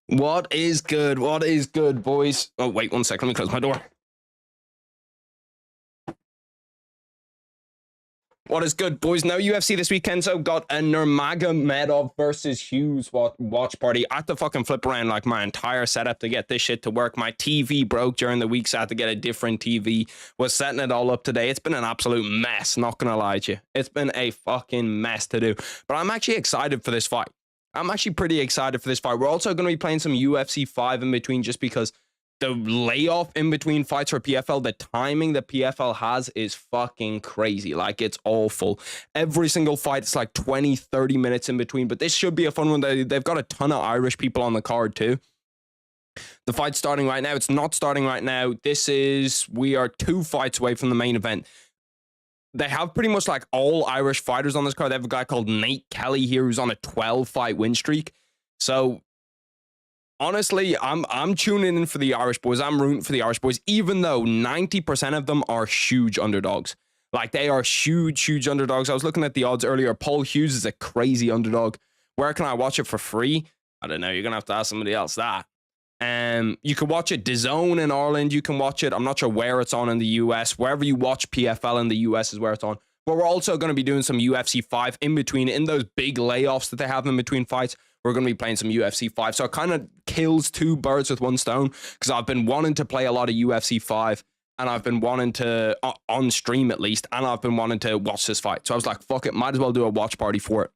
What is good? What is good, boys? Oh, wait 1 second. Let me close my door. What is good, boys? No UFC this weekend, so got a Nurmagomedov versus Hughes watch party. I had to fucking flip around like my entire setup to get this shit to work. My TV broke during the week, so I had to get a different TV. Was setting it all up today. It's been an absolute mess, not gonna lie to you. It's been a fucking mess to do. But I'm actually excited for this fight. I'm actually pretty excited for this fight. We're also going to be playing some UFC 5 in between just because the layoff in between fights for PFL, the timing that PFL has is fucking crazy. Like, it's awful. Every single fight, it's like 20, 30 minutes in between. But this should be a fun one. They've got a ton of Irish people on the card too. The fight's starting right now. It's not starting right now. We are 2 fights away from the main event. They have pretty much like all Irish fighters on this card. They have a guy called Nate Kelly here who's on a 12-fight win streak. So honestly, I'm tuning in for the Irish boys. I'm rooting for the Irish boys, even though 90% of them are huge underdogs. Like, they are huge, huge underdogs. I was looking at the odds earlier. Paul Hughes is a crazy underdog. Where can I watch it for free? I don't know. You're going to have to ask somebody else that. You can watch it DAZN in Ireland. You can watch it. I'm not sure where it's on in the US. Wherever you watch PFL in the US is where it's on. But we're also going to be doing some UFC 5 in between. In those big layoffs that they have in between fights, we're going to be playing some UFC 5. So it kind of kills 2 birds with 1 stone, because I've been wanting to play a lot of UFC 5, and I've been wanting to, on stream at least, and I've been wanting to watch this fight. So I was like, fuck it, might as well do a watch party for it.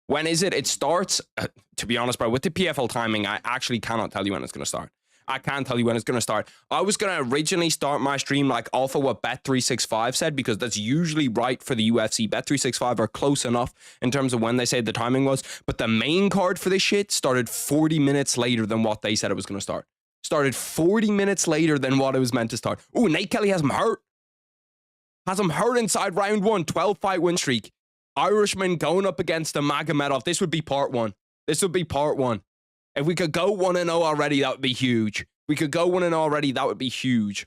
When is it? It starts, to be honest, bro, with the PFL timing, I actually cannot tell you when it's going to start. I can't tell you when it's going to start. I was going to originally start my stream like off of what Bet365 said, because that's usually right for the UFC. Bet365 are close enough in terms of when they said the timing was. But the main card for this shit started 40 minutes later than what they said it was going to start. Started 40 minutes later than what it was meant to start. Oh, Nate Kelly has him hurt. Has him hurt inside round 1, 12-fight win streak. Irishman going up against the Nurmagomedov. This would be part 1. This would be part 1. If we could go 1-0 already, that would be huge. We could go 1-0 already, that would be huge.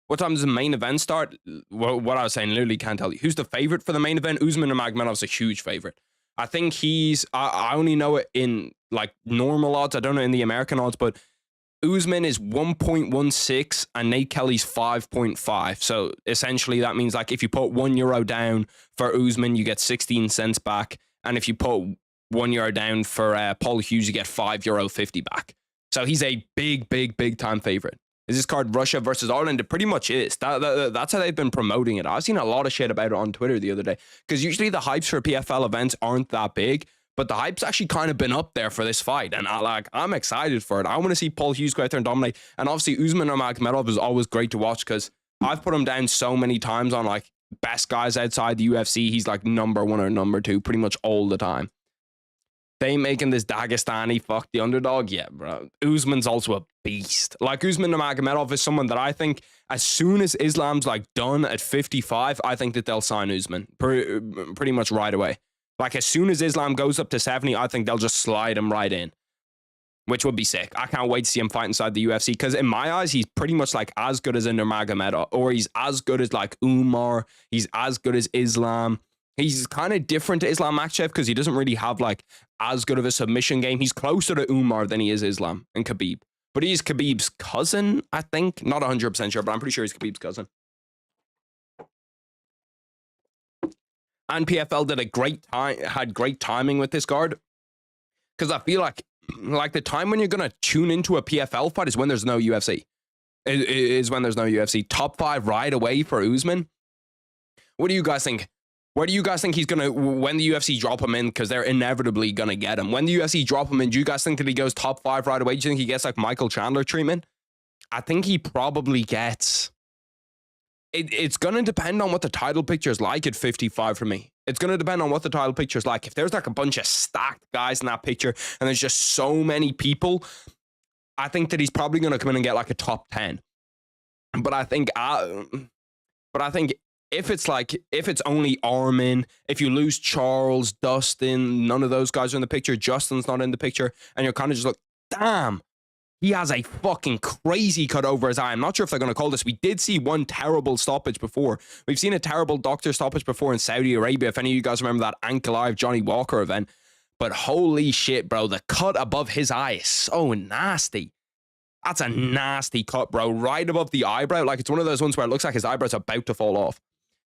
What time does the main event start? Well, what I was saying, literally can't tell you. Who's the favorite for the main event? Usman Nurmagomedov's a huge favorite. I think he's, I only know it in like normal odds. I don't know in the American odds, but Usman is 1.16 and Nate Kelly's 5.5. So essentially that means like if you put €1 down for Usman, you get 16 cents back. And if you put €1 down for Paul Hughes, you get €5.50 back. So he's a big time favorite. Is this card Russia versus Ireland? It pretty much is. That's how they've been promoting it. I've seen a lot of shit about it on Twitter the other day, because usually the hypes for PFL events aren't that big, but the hype's actually kind of been up there for this fight, and I'm excited for it. I want to see Paul Hughes go out there and dominate, and obviously Usman Nurmagomedov is always great to watch, because I've put him down so many times on like best guys outside the UFC. He's like number 1 or number 2 pretty much all the time. They making this Dagestani fuck the underdog? Yeah, bro. Usman's also a beast. Like, Usman Nurmagomedov is someone that I think as soon as Islam's like done at 55, I think that they'll sign Usman pretty much right away. Like, as soon as Islam goes up to 70, I think they'll just slide him right in, which would be sick. I can't wait to see him fight inside the UFC, because in my eyes, he's pretty much like as good as a Nurmagomedov, or he's as good as like Umar. He's as good as Islam. He's kind of different to Islam MAKHaCHEV because he doesn't really have like as good of a submission game. He's closer to Umar than he is Islam and Khabib. But he's Khabib's cousin, I think. Not 100% sure, but I'm pretty sure he's Khabib's cousin. And PFL did had great timing with this card, because I feel like the time when you're going to tune into a PFL fight is when there's no UFC. It is when there's no UFC. Top 5 right away for Usman. What do you guys think? Where do you guys think he's going to, when the UFC drop him in, because they're inevitably going to get him. When the UFC drop him in, do you guys think that he goes top 5 right away? Do you think he gets like Michael Chandler treatment? I think he probably gets... It's going to depend on what the title picture is like at 55 for me. It's going to depend on what the title picture is like. If there's like a bunch of stacked guys in that picture and there's just so many people, I think that he's probably going to come in and get like a top 10. But I think if it's only aRMAN, if you lose Charles, Dustin, none of those guys are in the picture, Justin's not in the picture, and you're kind of just like, damn, he has a fucking crazy cut over his eye. I'm not sure if they're going to call this. We did see one terrible stoppage before. We've seen a terrible doctor stoppage before in Saudi Arabia, if any of you guys remember that MKAHCHEV Johnny Walker event. But holy shit, bro, the cut above his eye is so nasty. That's a nasty cut, bro. Right above the eyebrow. Like, it's one of those ones where it looks like his eyebrow's about to fall off.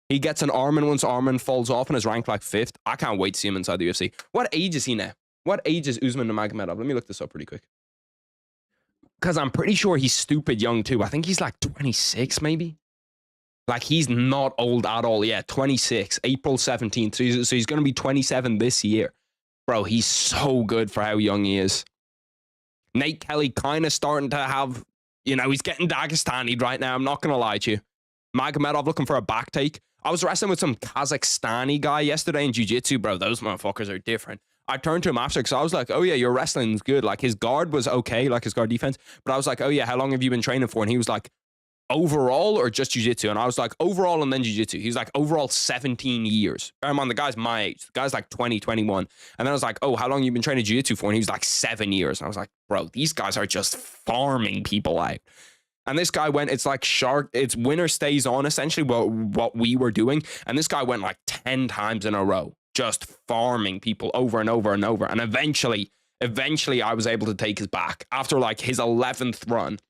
He gets an aRMAN once aRMAN falls off and is ranked like 5th. I can't wait to see him inside the UFC. What age is he now? What age is Usman Nurmagomedov? Let me look this up pretty quick. Because I'm pretty sure he's stupid young too. I think he's like 26 maybe. Like, he's not old at all. Yeah, 26, April 17th. So he's going to be 27 this year. Bro, he's so good for how young he is. Nate Kelly kind of starting to have, you know, he's getting Dagestani right now. I'm not going to lie to you. Magomedov looking for a back take. I was wrestling with some Kazakhstani guy yesterday in jiu-jitsu, bro. Those motherfuckers are different. I turned to him after because I was like, oh yeah, your wrestling's good. Like, his guard was okay, like his guard defense. But I was like, oh yeah, how long have you been training for? And he was like, overall or just jiu-jitsu? And I was like, overall and then jiu-jitsu. He was like, overall 17 years. Bear in mind, the guy's my age. The guy's like 20, 21. And then I was like, oh, how long have you been training jiu-jitsu for? And he was like 7 years. And I was like, bro, these guys are just farming people out. And this guy went, it's like shark, it's winner stays on, essentially what we were doing. And this guy went like 10 times in a row, just farming people over and over and over. And eventually I was able to take his back after like his 11th run.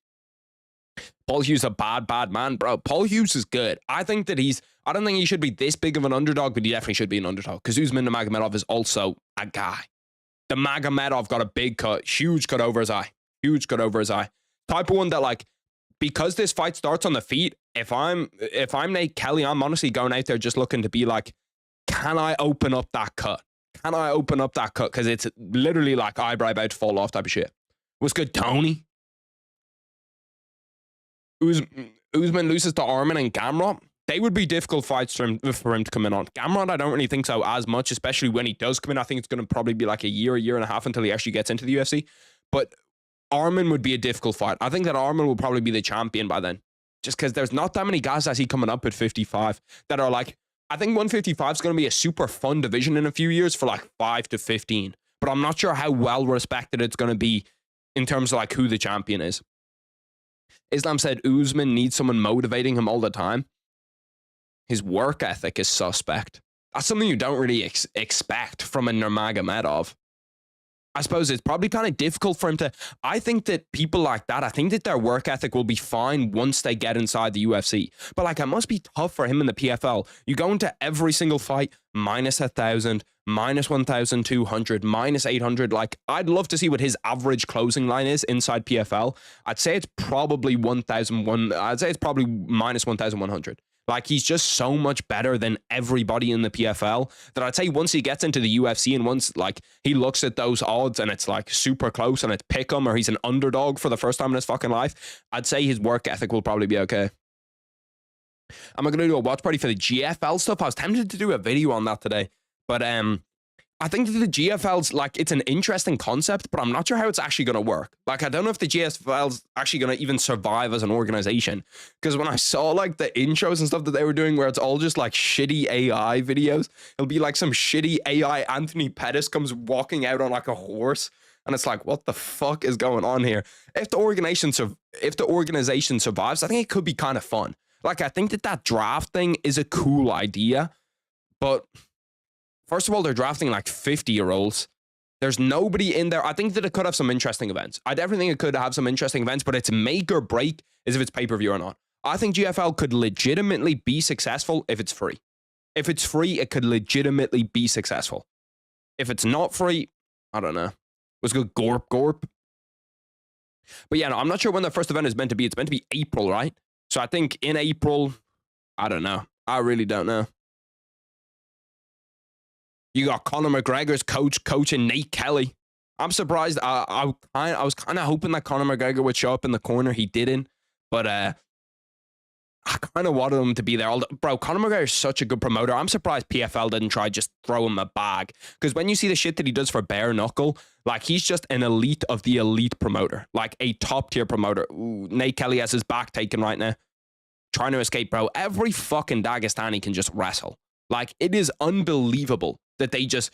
Paul Hughes, a bad man, bro. Paul Hughes is good. I think that I don't think he should be this big of an underdog, but he definitely should be an underdog because Usman Nurmagomedov is also a guy. The Magomedov got a big cut, huge cut over his eye. Type of one that, like, because this fight starts on the feet, if I'm Nate Kelly, I'm honestly going out there just looking to be like, can I open up that cut? Because it's literally like eyebrow about to fall off type of shit. What's good, Tony? Usman loses to aRMAN and Gamrot. They would be difficult fights for him to come in on. Gamrot, I don't really think so as much, especially when he does come in. I think it's going to probably be like a year and a half until he actually gets into the UFC. But aRMAN would be a difficult fight. I think that aRMAN will probably be the champion by then. Just because there's not that many guys I see coming up at 55 that are like, I think 155 is going to be a super fun division in a few years for like 5 to 15. But I'm not sure how well respected it's going to be in terms of like who the champion is. Islam said Usman needs someone motivating him all the time. His work ethic is suspect. That's something you don't really expect from a Nurmagomedov. I suppose it's probably kind of difficult for him to... I think that people like that, I think that their work ethic will be fine once they get inside the UFC. But like, it must be tough for him in the PFL. You go into every single fight, minus 1,000, minus 1,200, minus 800. Like, I'd love to see what his average closing line is inside PFL. I'd say it's probably 1,001. I'd say it's probably minus 1,100. Like, he's just so much better than everybody in the PFL that I'd say once he gets into the UFC and once, like, he looks at those odds and it's, like, super close and it's pick him or he's an underdog for the first time in his fucking life, I'd say his work ethic will probably be okay. Am I going to do a watch party for the GFL stuff? I was tempted to do a video on that today, but I think that the GFL's, like, it's an interesting concept, but I'm not sure how it's actually going to work. Like, I don't know if the GFL's actually going to even survive as an organization. Because when I saw, like, the intros and stuff that they were doing where it's all just, like, shitty AI videos, it'll be, like, some shitty AI Anthony Pettis comes walking out on, like, a horse. And it's like, what the fuck is going on here? If the organization survives, I think it could be kind of fun. Like, I think that draft thing is a cool idea, but... First of all, they're drafting like 50-year-olds. There's nobody in there. I think that it could have some interesting events. I definitely think it could have some interesting events, but its make or break is if it's pay-per-view or not. I think GFL could legitimately be successful if it's free. If it's free, it could legitimately be successful. If it's not free, I don't know. Let's go Gorp. But yeah, no, I'm not sure when the first event is meant to be. It's meant to be April, right? So I think in April, I don't know. I really don't know. You got Conor McGregor's coaching Nate Kelly. I'm surprised. I was kind of hoping that Conor McGregor would show up in the corner. He didn't. But I kind of wanted him to be there. Bro, Conor McGregor is such a good promoter. I'm surprised PFL didn't try just throw him a bag. Because when you see the shit that he does for bare knuckle, like, he's just an elite of the elite promoter. Like, a top tier promoter. Ooh, Nate Kelly has his back taken right now. Trying to escape, bro. Every fucking Dagestani can just wrestle. Like, it is unbelievable that they just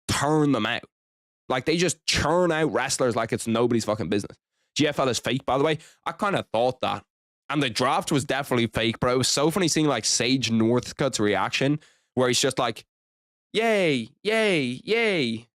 turn them out. Like, they just churn out wrestlers like it's nobody's fucking business. GFL is fake, by the way. I kind of thought that. And the draft was definitely fake, bro. It was so funny seeing, like, Sage Northcutt's reaction, where he's just like, yay, yay, yay.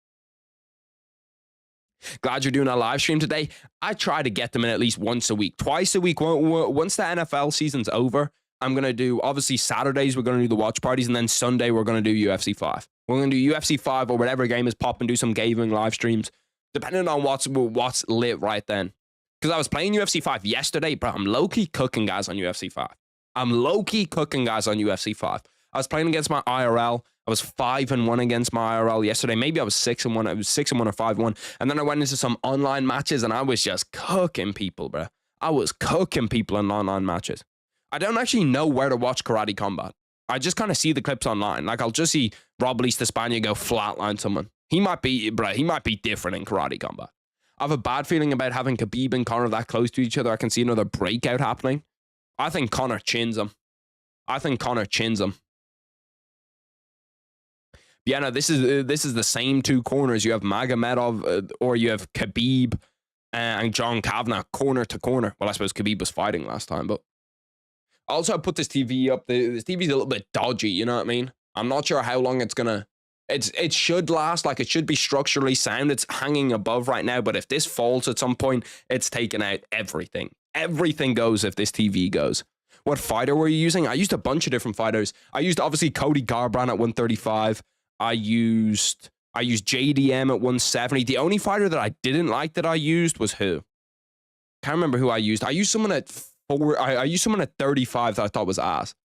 Glad you're doing a live stream today. I try to get them in at least once a week, twice a week. Once the NFL season's over, I'm going to do, obviously Saturdays, we're going to do the watch parties, and then Sunday, we're going to do UFC 5. We're going to do UFC 5 or whatever game is popping, do some gaming live streams, depending on what's lit right then. Because I was playing UFC 5 yesterday, bro. I'm low-key cooking guys on UFC 5. I'm low-key cooking guys on UFC 5. I was playing against my IRL. I was 5-1 against my IRL yesterday. Maybe I was 6-1. I was 6-1 or 5-1. And then I went into some online matches, and I was just cooking people, bro. I was cooking people in online matches. I don't actually know where to watch Karate Combat. I just kind of see the clips online. Like, I'll just see Rob Lee Spania go flatline someone. He might be different in Karate Combat. I have a bad feeling about having Khabib and Conor that close to each other. I can see another breakout happening. I think Conor chins him. Yeah, no, this is the same two corners. You have Nurmagomedov or you have Khabib and John Kavanagh corner to corner. Well, I suppose Khabib was fighting last time, but also I put this TV up. This TV's a little bit dodgy, you know what I mean? I'm not sure how long it's gonna. It should last, like it should be structurally sound. It's hanging above right now, but if this falls at some point, it's taken out everything. Everything goes if this TV goes. What fighter were you using? I used a bunch of different fighters. I used obviously Cody Garbrandt at 135. I used JDM at 170. The only fighter that I didn't like that I used was who? Can't remember who I used. I used someone at 4. I used someone at 35 that I thought was ass.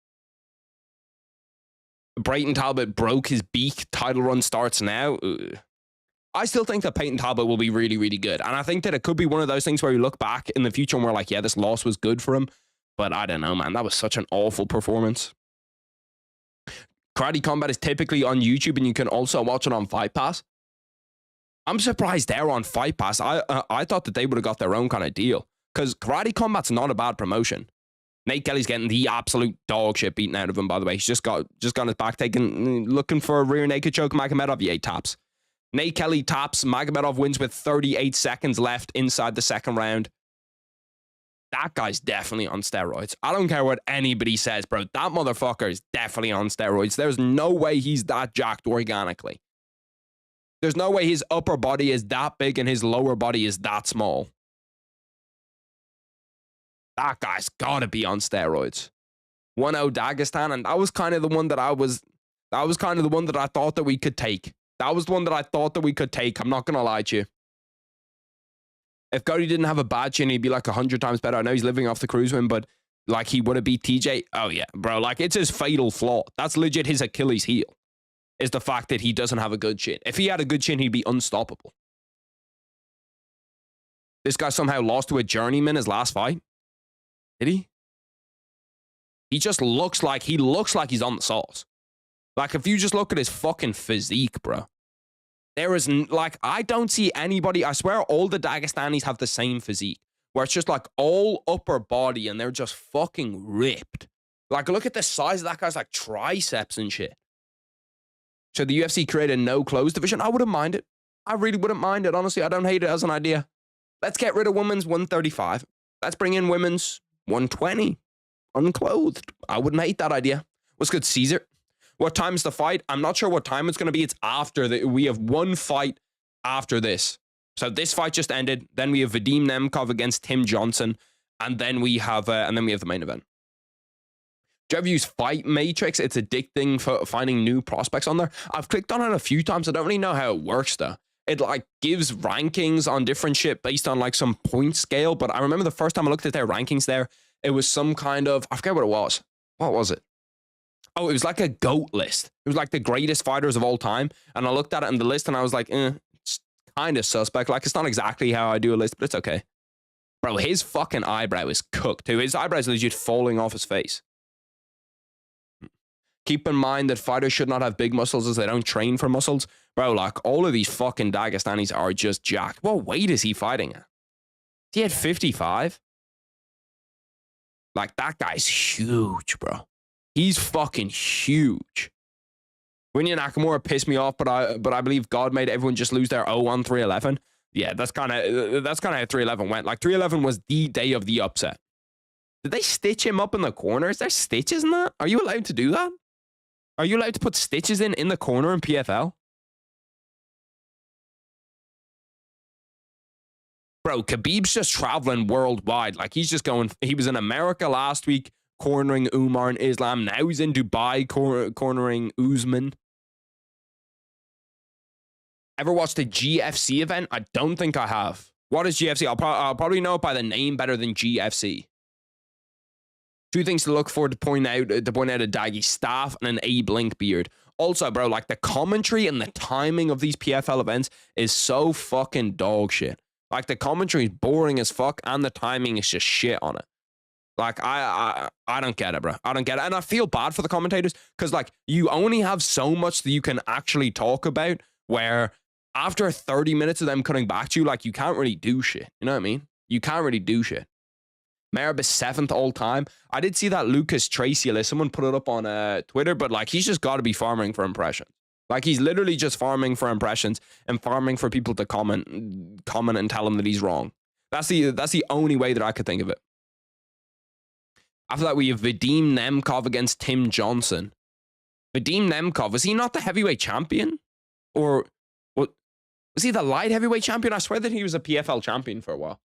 Brayton Talbot broke his beak. Title run starts now. Ugh. I still think that Peyton Talbot will be really, really good. And I think that it could be one of those things where you look back in the future and we're like, yeah, this loss was good for him. But I don't know, man. That was such an awful performance. Karate Combat is typically on YouTube and you can also watch it on Fight Pass. I'm surprised they're on Fight Pass. I thought that they would have got their own kind of deal. Because Karate Combat's not a bad promotion. Nate Kelly's getting the absolute dog shit beaten out of him, by the way. He's just got his back taken, looking for a rear naked choke. Magomedov, yeah, he taps. Nate Kelly taps. Magomedov wins with 38 seconds left inside the second round. That guy's definitely on steroids. I don't care what anybody says, bro. That motherfucker is definitely on steroids. There's no way he's that jacked organically. There's no way his upper body is that big and his lower body is that small. That guy's got to be on steroids. 1-0 Dagestan, and that was kind of the one that I thought that we could take. That was the one that I thought that we could take. I'm not going to lie to you. If Cody didn't have a bad chin, he'd be like 100 times better. I know he's living off the cruise win, but like he would have beat TJ. Oh yeah, bro. Like it's his fatal flaw. That's legit his Achilles heel. Is the fact that he doesn't have a good chin. If he had a good chin, he'd be unstoppable. This guy somehow lost to a journeyman his last fight. Did he? He just looks like he's on the sauce. Like if you just look at his fucking physique, bro. There is like, I don't see anybody. I swear all the Dagestanis have the same physique where it's just like all upper body and they're just fucking ripped. Like look at the size of that guy's like triceps and shit. So the UFC created a no close division. I wouldn't mind it. I really wouldn't mind it. Honestly, I don't hate it as an idea. Let's get rid of women's 135. Let's bring in women's 120. Unclothed. I wouldn't hate that idea. What's good, Caesar? What time's the fight? I'm not sure what time it's going to be. It's after we have one fight after this. So this fight just ended. Then we have Vadim Nemkov against Tim Johnson, and then we have the main event. Do you ever use Fight Matrix? It's addicting for finding new prospects on there. I've clicked on it a few times. I don't really know how it works though. It like gives rankings on different shit based on like some point scale. But I remember the first time I looked at their rankings there, it was some kind of, I forget what it was. What was it? Oh, it was like a GOAT list. It was like the greatest fighters of all time. And I looked at it in the list and I was like, it's kind of suspect. Like, it's not exactly how I do a list, but it's okay. Bro, his fucking eyebrow is cooked too. His eyebrow is legit falling off his face. Keep in mind that fighters should not have big muscles as they don't train for muscles. Bro, like, all of these fucking Dagestanis are just jacked. What weight is he fighting at? He had 55? Like, that guy's huge, bro. He's fucking huge. Winya Nakamura pissed me off, but I believe God made everyone just lose their O on 311. Yeah, that's kind of how 311 went. Like 311 was the day of the upset. Did they stitch him up in the corner? Is there stitches in that? Are you allowed to do that? Are you allowed to put stitches in the corner in PFL? Bro, Khabib's just traveling worldwide. Like, he's just going, he was in America last week, cornering Umar and Islam. Now he's in Dubai, cornering Usman. Ever watched the GFC event? I don't think I have. What is GFC? I'll probably know it by the name better than GFC. Two things to look for to point out a Daggy staff and an Abe Link beard. Also, bro, like the commentary and the timing of these PFL events is so fucking dog shit. Like the commentary is boring as fuck and the timing is just shit on it. Like I don't get it, bro. I don't get it. And I feel bad for the commentators because like you only have so much that you can actually talk about where after 30 minutes of them coming back to you, like you can't really do shit. You know what I mean? You can't really do shit. Merab is 7th all time. I did see that Lucas Tracy list. Someone put it up on Twitter, but like he's just got to be farming for impressions. Like he's literally just farming for impressions and farming for people to comment and tell him that he's wrong. That's the only way that I could think of it. After that, we have Vadim Nemkov against Tim Johnson. Vadim Nemkov, was he not the heavyweight champion? Or what? Was he the light heavyweight champion? I swear that he was a PFL champion for a while.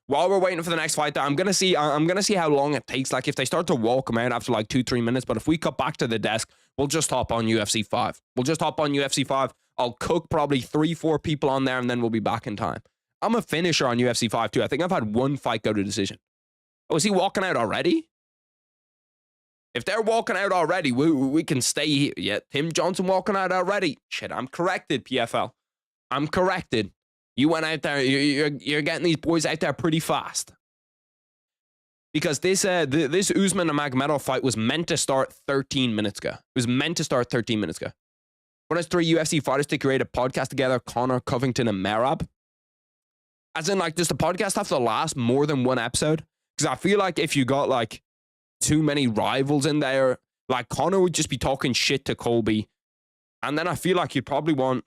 While we're waiting for the next fight, I'm gonna see how long it takes. Like if they start to walk him out after like 2-3 minutes, but if we cut back to the desk, we'll just hop on UFC 5. We'll just hop on UFC 5. I'll cook probably 3-4 people on there, and then we'll be back in time. I'm a finisher on UFC 5 too. I think I've had one fight go to decision. Oh, is he walking out already? If they're walking out already, we can stay here. Yeah, Tim Johnson walking out already. Shit, I'm corrected, PFL. I'm corrected. You went out there. You're getting these boys out there pretty fast. Because this Usman and Nurmagomedov fight was meant to start 13 minutes ago. It was meant to start 13 minutes ago. When it's 3 UFC fighters to create a podcast together, Connor, Covington, and Merab. As in, like, does the podcast have to last more than one episode? Because I feel like if you got, like, too many rivals in there, like, Connor would just be talking shit to Colby. And then I feel like you'd probably want...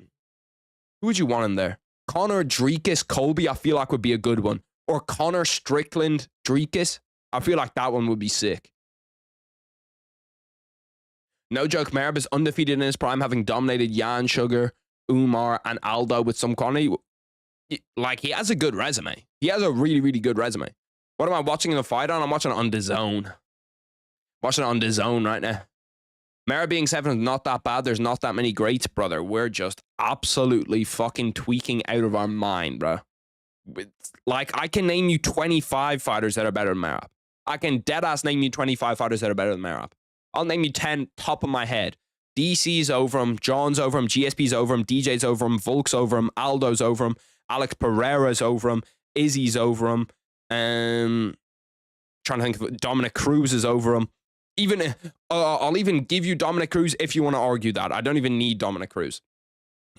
Who would you want in there? Connor, Drekis, Colby, I feel like would be a good one. Or Connor, Strickland, Drekis. I feel like that one would be sick. No joke, Merab is undefeated in his prime, having dominated Jan, Sugar, Umar, and Aldo with some quantity. Like, he has a good resume. He has a really, really good resume. What am I watching the fight on? I'm watching it on DAZN. Watching it on DAZN right now. Merab being 7th is not that bad. There's not that many greats, brother. We're just absolutely fucking tweaking out of our mind, bro. Like, I can name you 25 fighters that are better than Merab. I can deadass name you 25 fighters that are better than Merab. I'll name you 10 top of my head. DC's over him, John's over him, GSP's over him, DJ's over him, Volk's over him, Aldo's over him, Alex Pereira's over him, Izzy's over him, trying to think of Dominic Cruz is over him. Even I'll even give you Dominic Cruz if you want to argue that. I don't even need Dominic Cruz.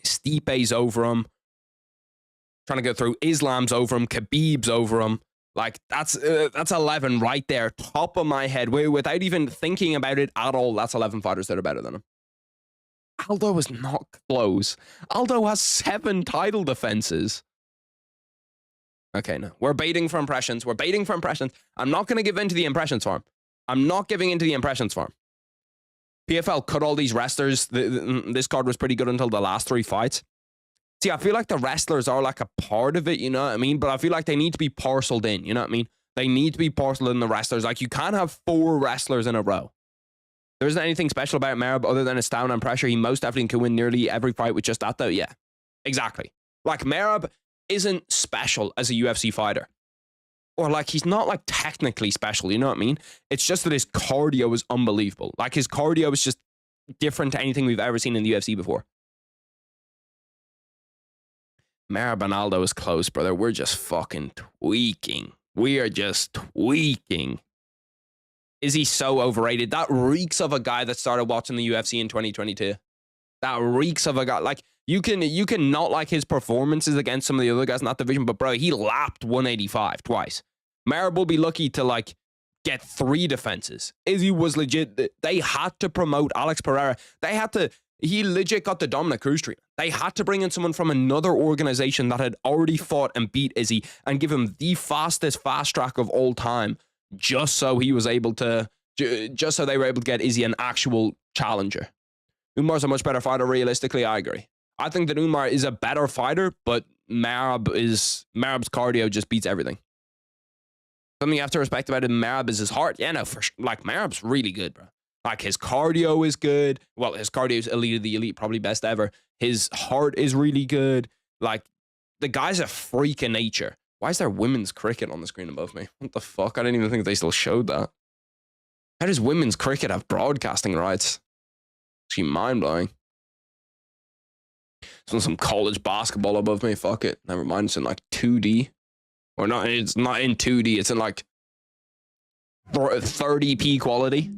Stipe's over him. Trying to go through. Islam's over him. Khabib's over him. Like, that's 11 right there. Top of my head. Without even thinking about it at all, that's 11 fighters that are better than him. Aldo is not close. Aldo has 7 title defenses. Okay, no. We're baiting for impressions. We're baiting for impressions. I'm not going to give in to the impressions farm. I'm not giving into the impressions farm. PFL cut all these wrestlers. This card was pretty good until the last 3 fights. See, I feel like the wrestlers are like a part of it, you know what I mean? But I feel like they need to be parceled in, you know what I mean? They need to be parceled in, the wrestlers. Like, you can't have 4 wrestlers in a row. There isn't anything special about Merab other than his stamina and pressure. He most definitely can win nearly every fight with just that, though. Yeah, exactly. Like, Merab isn't special as a UFC fighter. Or, like, he's not, like, technically special, you know what I mean? It's just that his cardio is unbelievable. Like, his cardio is just different to anything we've ever seen in the UFC before. Merab and Aldo is close, brother. We're just fucking tweaking. We are just tweaking. Is he so overrated? That reeks of a guy that started watching the UFC in 2022. That reeks of a guy. Like, you can not like his performances against some of the other guys in that division, but bro, he lapped 185 twice. Merab will be lucky to, like, get 3 defenses. Izzy was legit. They had to promote Alex Pereira. He legit got the Dominic Cruz treatment. They had to bring in someone from another organization that had already fought and beat Izzy and give him the fastest fast track of all time, just so he was able to, just so they were able to get Izzy an actual challenger. Umar's a much better fighter, realistically, I agree. I think that Umar is a better fighter, but Merab's cardio just beats everything. Something you have to respect about him, Merab, is his heart. Yeah, no, for sure. Like, Merab's really good, bro. Like, his cardio is good. Well, his cardio is elite of the elite, probably best ever. His heart is really good. Like, the guy's a freak of nature. Why is there women's cricket on the screen above me? What the fuck? I didn't even think they still showed that. How does women's cricket have broadcasting rights? Actually mind-blowing. There's some college basketball above me. Fuck it. Never mind. It's in like 2D. Or not. It's not in 2D. It's in like 30p quality.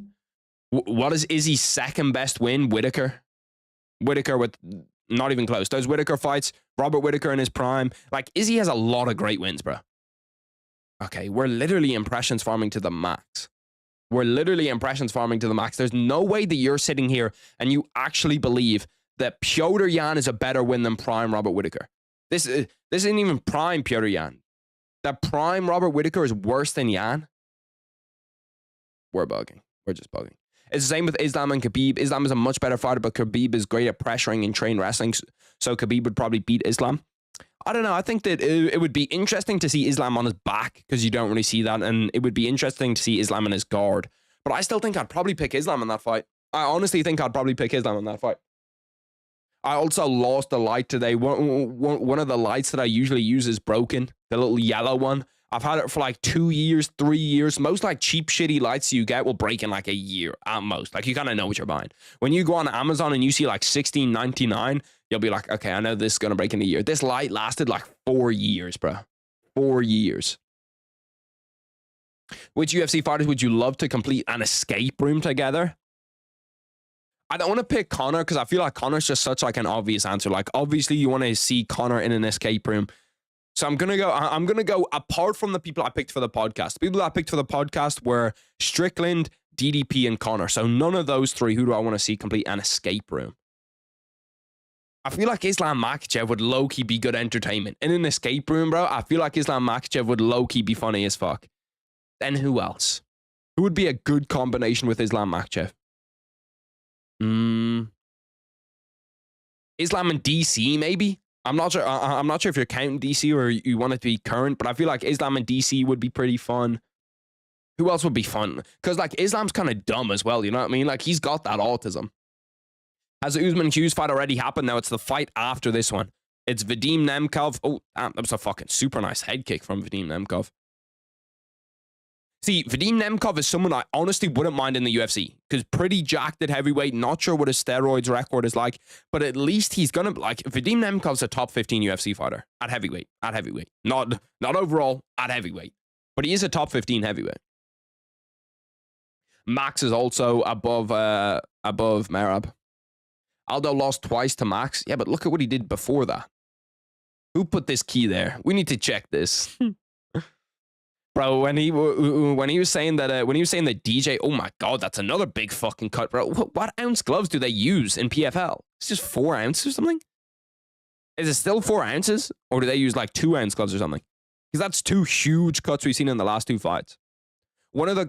What is Izzy's second best win? Whitaker. Whitaker with not even close. Those Whitaker fights, Robert Whitaker in his prime. Like, Izzy has a lot of great wins, bro. Okay, we're literally impressions farming to the max. We're literally impressions farming to the max. There's no way that you're sitting here and you actually believe that Petr Yan is a better win than prime Robert Whitaker. This isn't even prime Petr Yan. That prime Robert Whitaker is worse than Yan. We're bugging. We're just bugging. It's the same with Islam and Khabib. Islam is a much better fighter, but Khabib is great at pressuring and train wrestling. So Khabib would probably beat Islam. I don't know. I think that it would be interesting to see Islam on his back, because you don't really see that. And it would be interesting to see Islam on his guard. But I still think I'd probably pick Islam in that fight. I honestly think I'd probably pick Islam in that fight. I also lost the light today. One of the lights that I usually use is broken. The little yellow one. I've had it for like 2 years, 3 years. Most like cheap, shitty lights you get will break in like a year at most. Like, you kind of know what you're buying. When you go on Amazon and you see like $16.99, you'll be like, okay, I know this is going to break in a year. This light lasted like 4 years, bro. 4 years. Which UFC fighters would you love to complete an escape room together? I don't want to pick Conor, because I feel like Conor's just such like an obvious answer. Like, obviously you want to see Conor in an escape room. So I'm gonna go apart from the people I picked for the podcast. The people that I picked for the podcast were Strickland, DDP, and Conor. So none of those three. Who do I want to see complete an escape room? I feel like Islam MAKHaCHEV would low-key be good entertainment. In an escape room, bro, I feel like Islam MAKHaCHEV would low-key be funny as fuck. Then who else? Who would be a good combination with Islam MAKHaCHEV? Islam and DC, maybe? I'm not sure. I'm not sure if you're counting DC or you want it to be current, but I feel like Islam and DC would be pretty fun. Who else would be fun? Because like Islam's kind of dumb as well. You know what I mean? Like, he's got that autism. Has the Usman Hughes fight already happened? Now it's the fight after this one. It's Vadim Nemkov. Oh, damn, that was a fucking super nice head kick from Vadim Nemkov. See, Vadim Nemkov is someone I honestly wouldn't mind in the UFC, because pretty jacked at heavyweight, not sure what his steroids record is like, but at least he's gonna, like, Vadim Nemkov's a top 15 UFC fighter at heavyweight, not overall, at heavyweight, but he is a top 15 heavyweight. Max is also above Merab. Aldo lost twice to Max. Yeah, but look at what he did before that. Who put this key there? We need to check this. Bro, when he was saying that DJ, oh my god, that's another big fucking cut, bro. What ounce gloves do they use in PFL? It's just 4 ounces or something. Is it still 4 ounces, or do they use like 2 ounce gloves or something? Because that's 2 huge cuts we've seen in the last 2 fights. One of the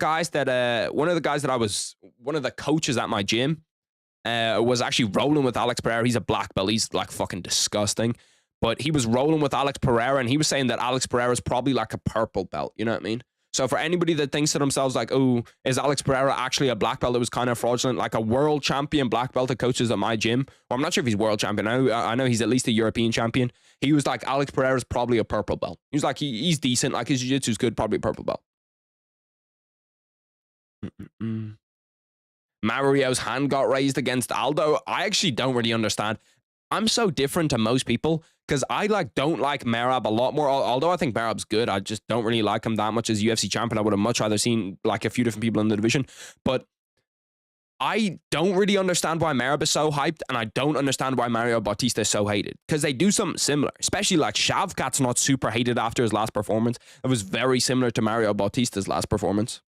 coaches at my gym was actually rolling with Alex Pereira. He's a black belt. He's like fucking disgusting. But he was rolling with Alex Pereira, and he was saying that Alex Pereira is probably like a purple belt. You know what I mean? So for anybody that thinks to themselves like, oh, is Alex Pereira actually a black belt that was kind of fraudulent? Like a world champion black belt that coaches at my gym. Well, I'm not sure if he's world champion. I know he's at least a European champion. He was like, Alex Pereira is probably a purple belt. He was like, he's decent. Like, his jiu-jitsu is good, probably a purple belt. Mario's hand got raised against Aldo. I actually don't really understand. I'm so different to most people, because I don't like Merab a lot more. Although I think Merab's good, I just don't really like him that much as UFC champion. I would have much rather seen like a few different people in the division. But I don't really understand why Merab is so hyped, and I don't understand why Mario Bautista is so hated, because they do something similar. Especially like Shavkat's not super hated after his last performance. It was very similar to Mario Bautista's last performance.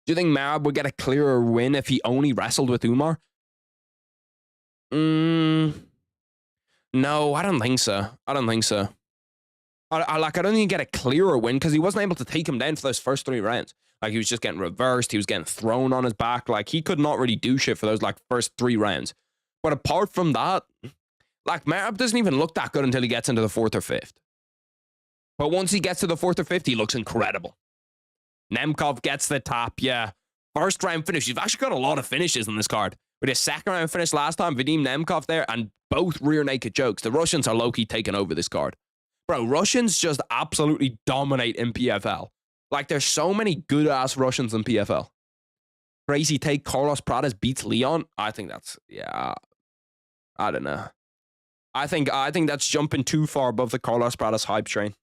Do you think Merab would get a clearer win if he only wrestled with Umar? No, I don't think so. I don't think I don't think he'd get a clearer win, because he wasn't able to take him down for those first 3 rounds. Like, he was just getting reversed. He was getting thrown on his back. Like, he could not really do shit for those like first 3 rounds. But apart from that, Like, Merab doesn't even look that good until he gets into the 4th or 5th. But once he gets to the 4th or 5th, he looks incredible. Nemkov gets the top, yeah. First round finish. You've actually got a lot of finishes on this card. With his second round finish last time, Vadim Nemkov there, and both rear naked chokes. The Russians are low-key taking over this card. Bro, Russians just absolutely dominate in PFL. Like, there's so many good-ass Russians in PFL. Crazy take, Carlos Pradas beats Leon. I think that's, yeah, I don't know. I think that's jumping too far above the Carlos Pradas hype train.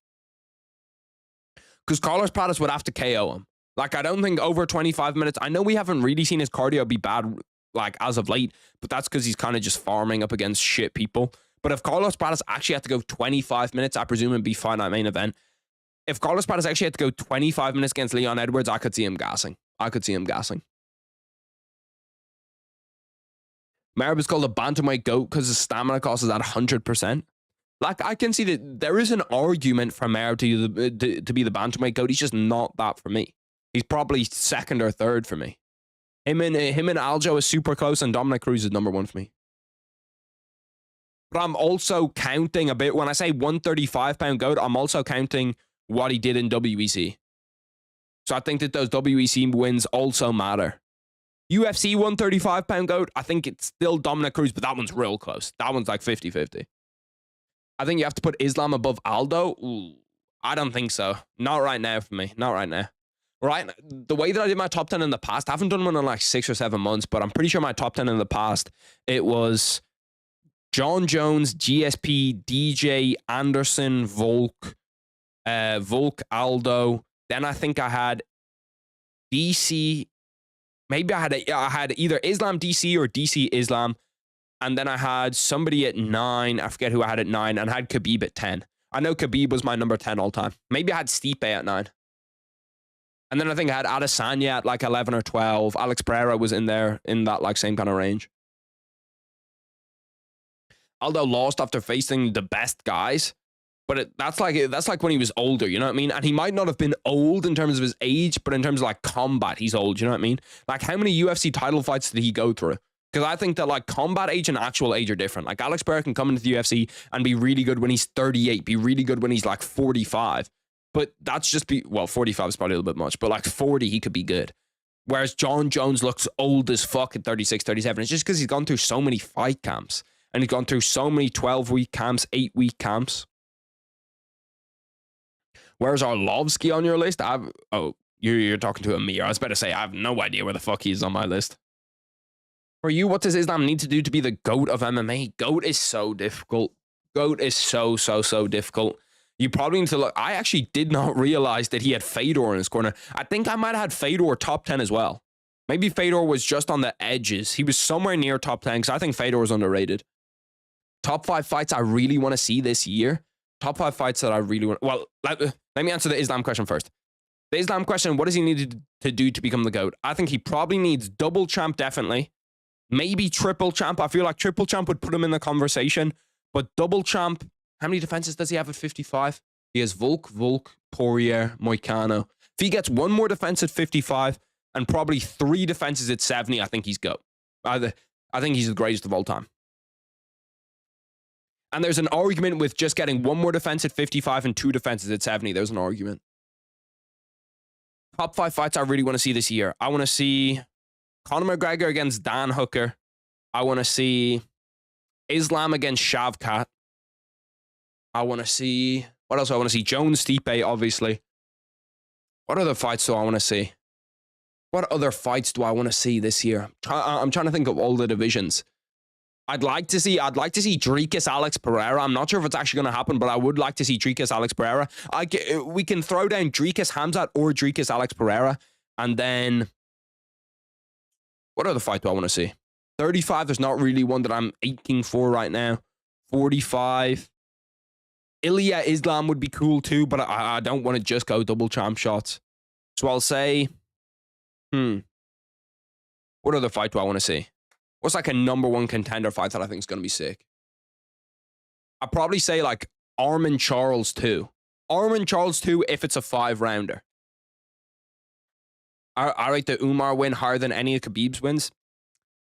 Because Carlos Pradas would have to KO him. Like, I don't think over 25 minutes. I know we haven't really seen his cardio be bad, like, as of late, but that's because he's kind of just farming up against shit people. But if Carlos Pradas actually had to go 25 minutes, I presume it'd be Fight Night main event. If Carlos Pradas actually had to go 25 minutes against Leon Edwards, I could see him gassing. Merab is called a bantamweight GOAT because his stamina cost is at 100%. Like, I can see that there is an argument for Merab to be the bantamweight GOAT. He's just not that for me. He's probably 2nd or 3rd for me. Him and Aljo is super close, and Dominic Cruz is number 1 for me. But I'm also counting a bit. When I say 135-pound GOAT, I'm also counting what he did in WEC. So I think that those WEC wins also matter. UFC 135-pound GOAT, I think it's still Dominic Cruz, but that one's real close. That one's like 50-50. I think you have to put Islam above Aldo. Ooh, I don't think so. Not right now for me. Not right now. Right? The way that I did my top 10 in the past, I haven't done one in like 6 or 7 months, but I'm pretty sure my top 10 in the past, it was John Jones, GSP, DJ, Anderson, Volk, Aldo. Then I think I had DC. Maybe I had either Islam DC or DC Islam. And then I had somebody at 9. I forget who I had at 9. And I had Khabib at 10. I know Khabib was my number 10 all time. Maybe I had Stipe at 9. And then I think I had Adesanya at like 11 or 12. Alex Pereira was in there in that like same kind of range. Aldo lost after facing the best guys. But that's like when he was older, you know what I mean? And he might not have been old in terms of his age, but in terms of like combat, he's old, you know what I mean? Like, how many UFC title fights did he go through? Because I think that like combat age and actual age are different. Like, Alex Pereira can come into the UFC and be really good when he's 38, be really good when he's like 45. But that's just 45 is probably a little bit much, but like 40, he could be good. Whereas John Jones looks old as fuck at 36, 37. It's just because he's gone through so many fight camps and he's gone through so many 12-week camps, 8-week camps. Where's Arlovsky on your list? You're talking to Amir. I was about to say, I have no idea where the fuck he is on my list. For you, what does Islam need to do to be the GOAT of MMA? GOAT is so difficult. GOAT is so difficult. You probably need to look. I actually did not realize that he had Fedor in his corner. I think I might have had Fedor top 10 as well. Maybe Fedor was just on the edges. He was somewhere near top 10 because I think Fedor was underrated. Top 5 fights I really want to see this year. Top 5 fights that I really want. Well, let me answer the Islam question first. The Islam question, what does he need to do to become the GOAT? I think he probably needs double champ, definitely. Maybe triple champ. I feel like triple champ would put him in the conversation. But double champ, how many defenses does he have at 55? He has Volk, Poirier, Moicano. If he gets one more defense at 55 and probably 3 defenses at 70, I think he's GOAT. I think he's the greatest of all time. And there's an argument with just getting one more defense at 55 and 2 defenses at 70. There's an argument. Top 5 fights I really want to see this year. I want to see Conor McGregor against Dan Hooker. I want to see Islam against Shavkat. I want to see... What else? I want to see Jones Stipe, obviously. What other fights do I want to see? What other fights do I want to see this year? I'm trying to think of all the divisions. I'd like to see Dricus Alex Pereira. I'm not sure if it's actually going to happen, but I would like to see Dricus Alex Pereira. We can throw down Dricus Hamzat or Dricus Alex Pereira. And then, what other fight do I want to see? 35, there's not really one that I'm aching for right now. 45. Ilya Islam would be cool too, but I don't want to just go double champ shots. So I'll say, what other fight do I want to see? What's like a number 1 contender fight that I think is going to be sick? I'd probably say like aRMAN Charles 2. aRMAN Charles 2 if it's a 5-rounder. I rate the Umar win higher than any of Khabib's wins.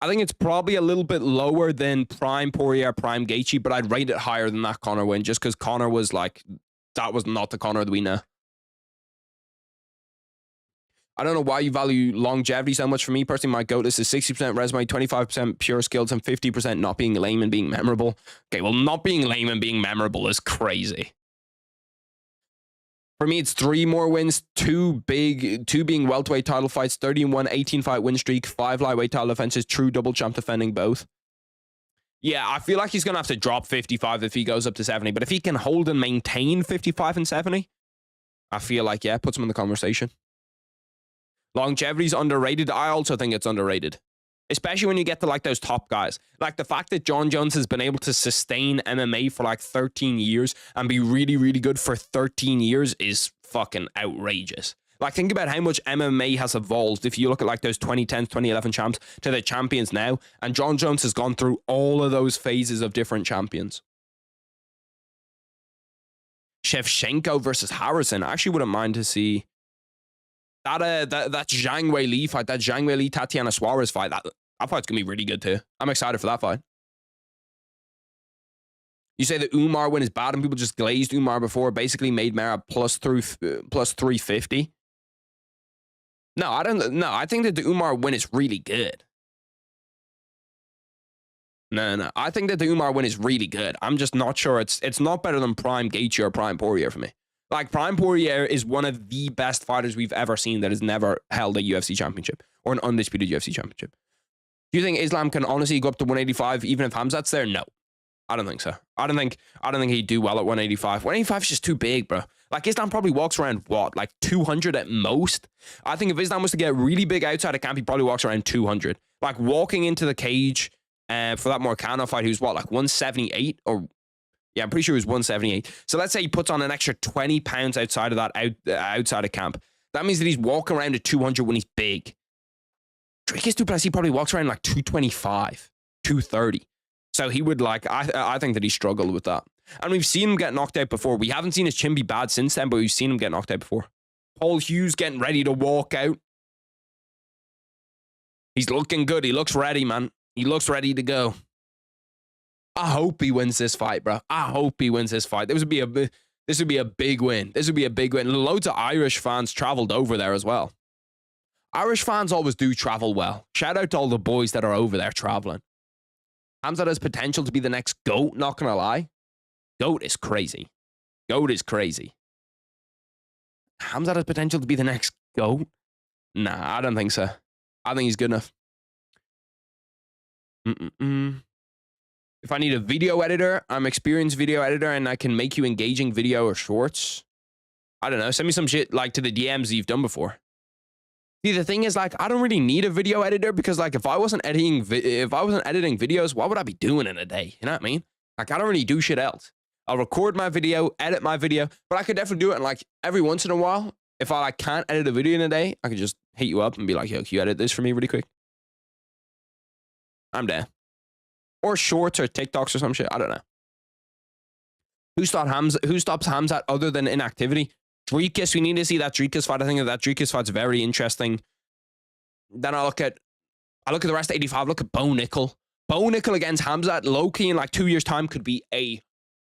I think it's probably a little bit lower than Prime Poirier, Prime Gaethje, but I'd rate it higher than that Conor win just because Conor was like, that was not the Conor that we know. I don't know why you value longevity so much. For me personally, my GOAT list is 60% resume, 25% pure skills, and 50% not being lame and being memorable. Okay, well, not being lame and being memorable is crazy. For me, it's 3 more wins, 2 being welterweight title fights, 30-1, 18-fight win streak, 5 lightweight title defenses, true double champ defending both. Yeah, I feel like he's going to have to drop 55 if he goes up to 70, but if he can hold and maintain 55 and 70, I feel like, yeah, puts him in the conversation. Longevity's underrated. I also think it's underrated, especially when you get to like those top guys. Like the fact that Jon Jones has been able to sustain MMA for like 13 years and be really, really good for 13 years is fucking outrageous. Like think about how much MMA has evolved if you look at like those 2010, 2011 champs to the champions now. And Jon Jones has gone through all of those phases of different champions. Shevchenko versus Harrison. I actually wouldn't mind to see that Zhang Weili fight, that Zhang Weili Tatiana Suarez fight. That fight's gonna be really good too. I'm excited for that fight. You say the Umar win is bad and people just glazed Umar before, basically made merab plus 350. No, I don't. No, I think that the Umar win is really good. No. I think that the Umar win is really good. I'm just not sure it's not better than Prime Gaethje or Prime Poirier for me. Like, Prime Poirier is one of the best fighters we've ever seen that has never held a UFC championship or an undisputed UFC championship. Do you think Islam can honestly go up to 185 even if Khamzat's there? No. I don't think so. I don't think he'd do well at 185. 185 is just too big, bro. Like, Islam probably walks around, what, like 200 at most? I think if Islam was to get really big outside of camp, he probably walks around 200. Like, walking into the cage for that Moicano fight, who's what, like 178 or... Yeah, I'm pretty sure it was 178. So let's say he puts on an extra 20 pounds outside of that, outside of camp. That means that he's walking around at 200 when he's big. Dricus du Plessis probably walks around like 225, 230. So he would like, I think that he struggled with that. And we've seen him get knocked out before. We haven't seen his chin be bad since then, but we've seen him get knocked out before. Paul Hughes getting ready to walk out. He's looking good. He looks ready, man. He looks ready to go. I hope he wins this fight, bro. I hope he wins this fight. This would be a big win. This would be a big win. Loads of Irish fans traveled over there as well. Irish fans always do travel well. Shout out to all the boys that are over there traveling. Khamzat has potential to be the next GOAT, not gonna lie. GOAT is crazy. GOAT is crazy. Khamzat has potential to be the next GOAT? Nah, I don't think so. I think he's good enough. If I need a video editor, I'm an experienced video editor and I can make you engaging video or shorts. I don't know. Send me some shit like to the DMs that you've done before. See, the thing is, like, I don't really need a video editor because, like, if I wasn't editing videos, what would I be doing in a day? You know what I mean? Like, I don't really do shit else. I'll record my video, edit my video, but I could definitely do it. And like every once in a while, if I like can't edit a video in a day, I could just hit you up and be like, yo, can you edit this for me really quick? I'm down. Or shorts or TikToks or some shit. I don't know. Who stops Khamzat other than inactivity? Dricus. We need to see that Dricus fight. I think that Dricus fight's very interesting. Then I look at the rest of 85. Look at Bo Nickel. Bo Nickel against Khamzat, low-key in like 2 years' time could be a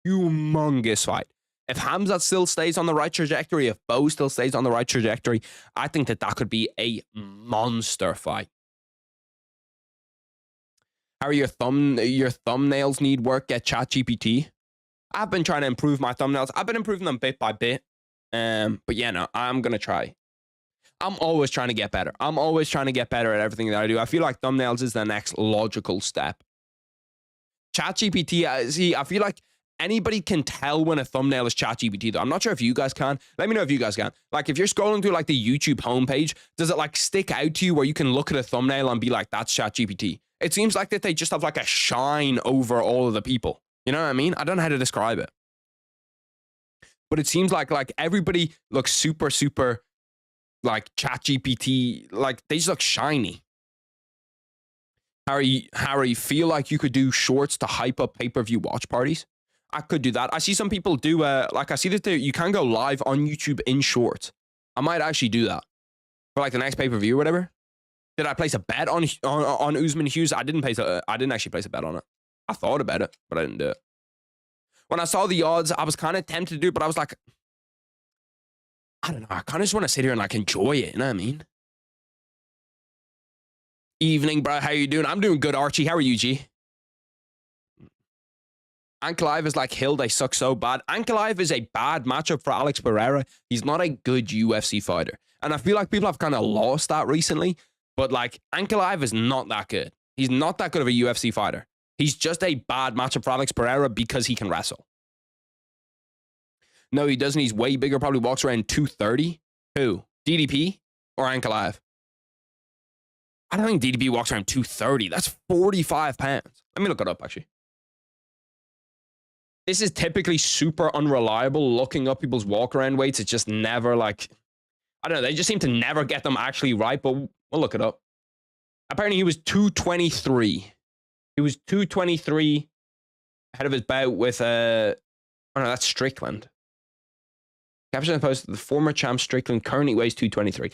humongous fight. If Khamzat still stays on the right trajectory, if Bo still stays on the right trajectory, I think that could be a monster fight. How are your thumbnails need work? Get ChatGPT. I've been trying to improve my thumbnails. I've been improving them bit by bit. But yeah, no, I'm going to try. I'm always trying to get better. I'm always trying to get better at everything that I do. I feel like thumbnails is the next logical step. ChatGPT, see, I feel like anybody can tell when a thumbnail is ChatGPT, though. I'm not sure if you guys can. Let me know if you guys can. Like, if you're scrolling through, like, the YouTube homepage, does it, like, stick out to you where you can look at a thumbnail and be like, that's ChatGPT? It seems like that they just have, like, a shine over all of the people. You know what I mean? I don't know how to describe it. But it seems like everybody looks super, super, like, ChatGPT. Like, they just look shiny. Harry, feel like you could do shorts to hype up pay-per-view watch parties? I could do that. I see some people do, like, I see that you can go live on YouTube in shorts. I might actually do that for, like, the next pay-per-view or whatever. Did I place a bet on Usman Hughes? I didn't actually place a bet on it. I thought about it, but I didn't do it. When I saw the odds, I was kind of tempted to do it, but I was like, I don't know. I kind of just want to sit here and like enjoy it. You know what I mean? Evening, bro. How you doing? I'm doing good, Archie. How are you, G? MKAHCHEV is like Hill. They suck so bad. MKAHCHEV is a bad matchup for Alex Pereira. He's not a good UFC fighter. And I feel like people have kind of lost that recently. But like MKAHCHEV is not that good. He's not that good of a UFC fighter. He's just a bad matchup for Alex Pereira because he can wrestle. No, he doesn't. He's way bigger. Probably walks around 230. Who? DDP or MKAHCHEV? I don't think DDP walks around 230. That's 45 pounds. Let me look it up, actually. This is typically super unreliable. Looking up people's walk-around weights, it's just never like... I don't know. They just seem to never get them actually right, but we'll look it up. Apparently, he was 223. He was 223 ahead of his bout with... Oh, no, that's Strickland. Caption posted the former champ Strickland currently weighs 223.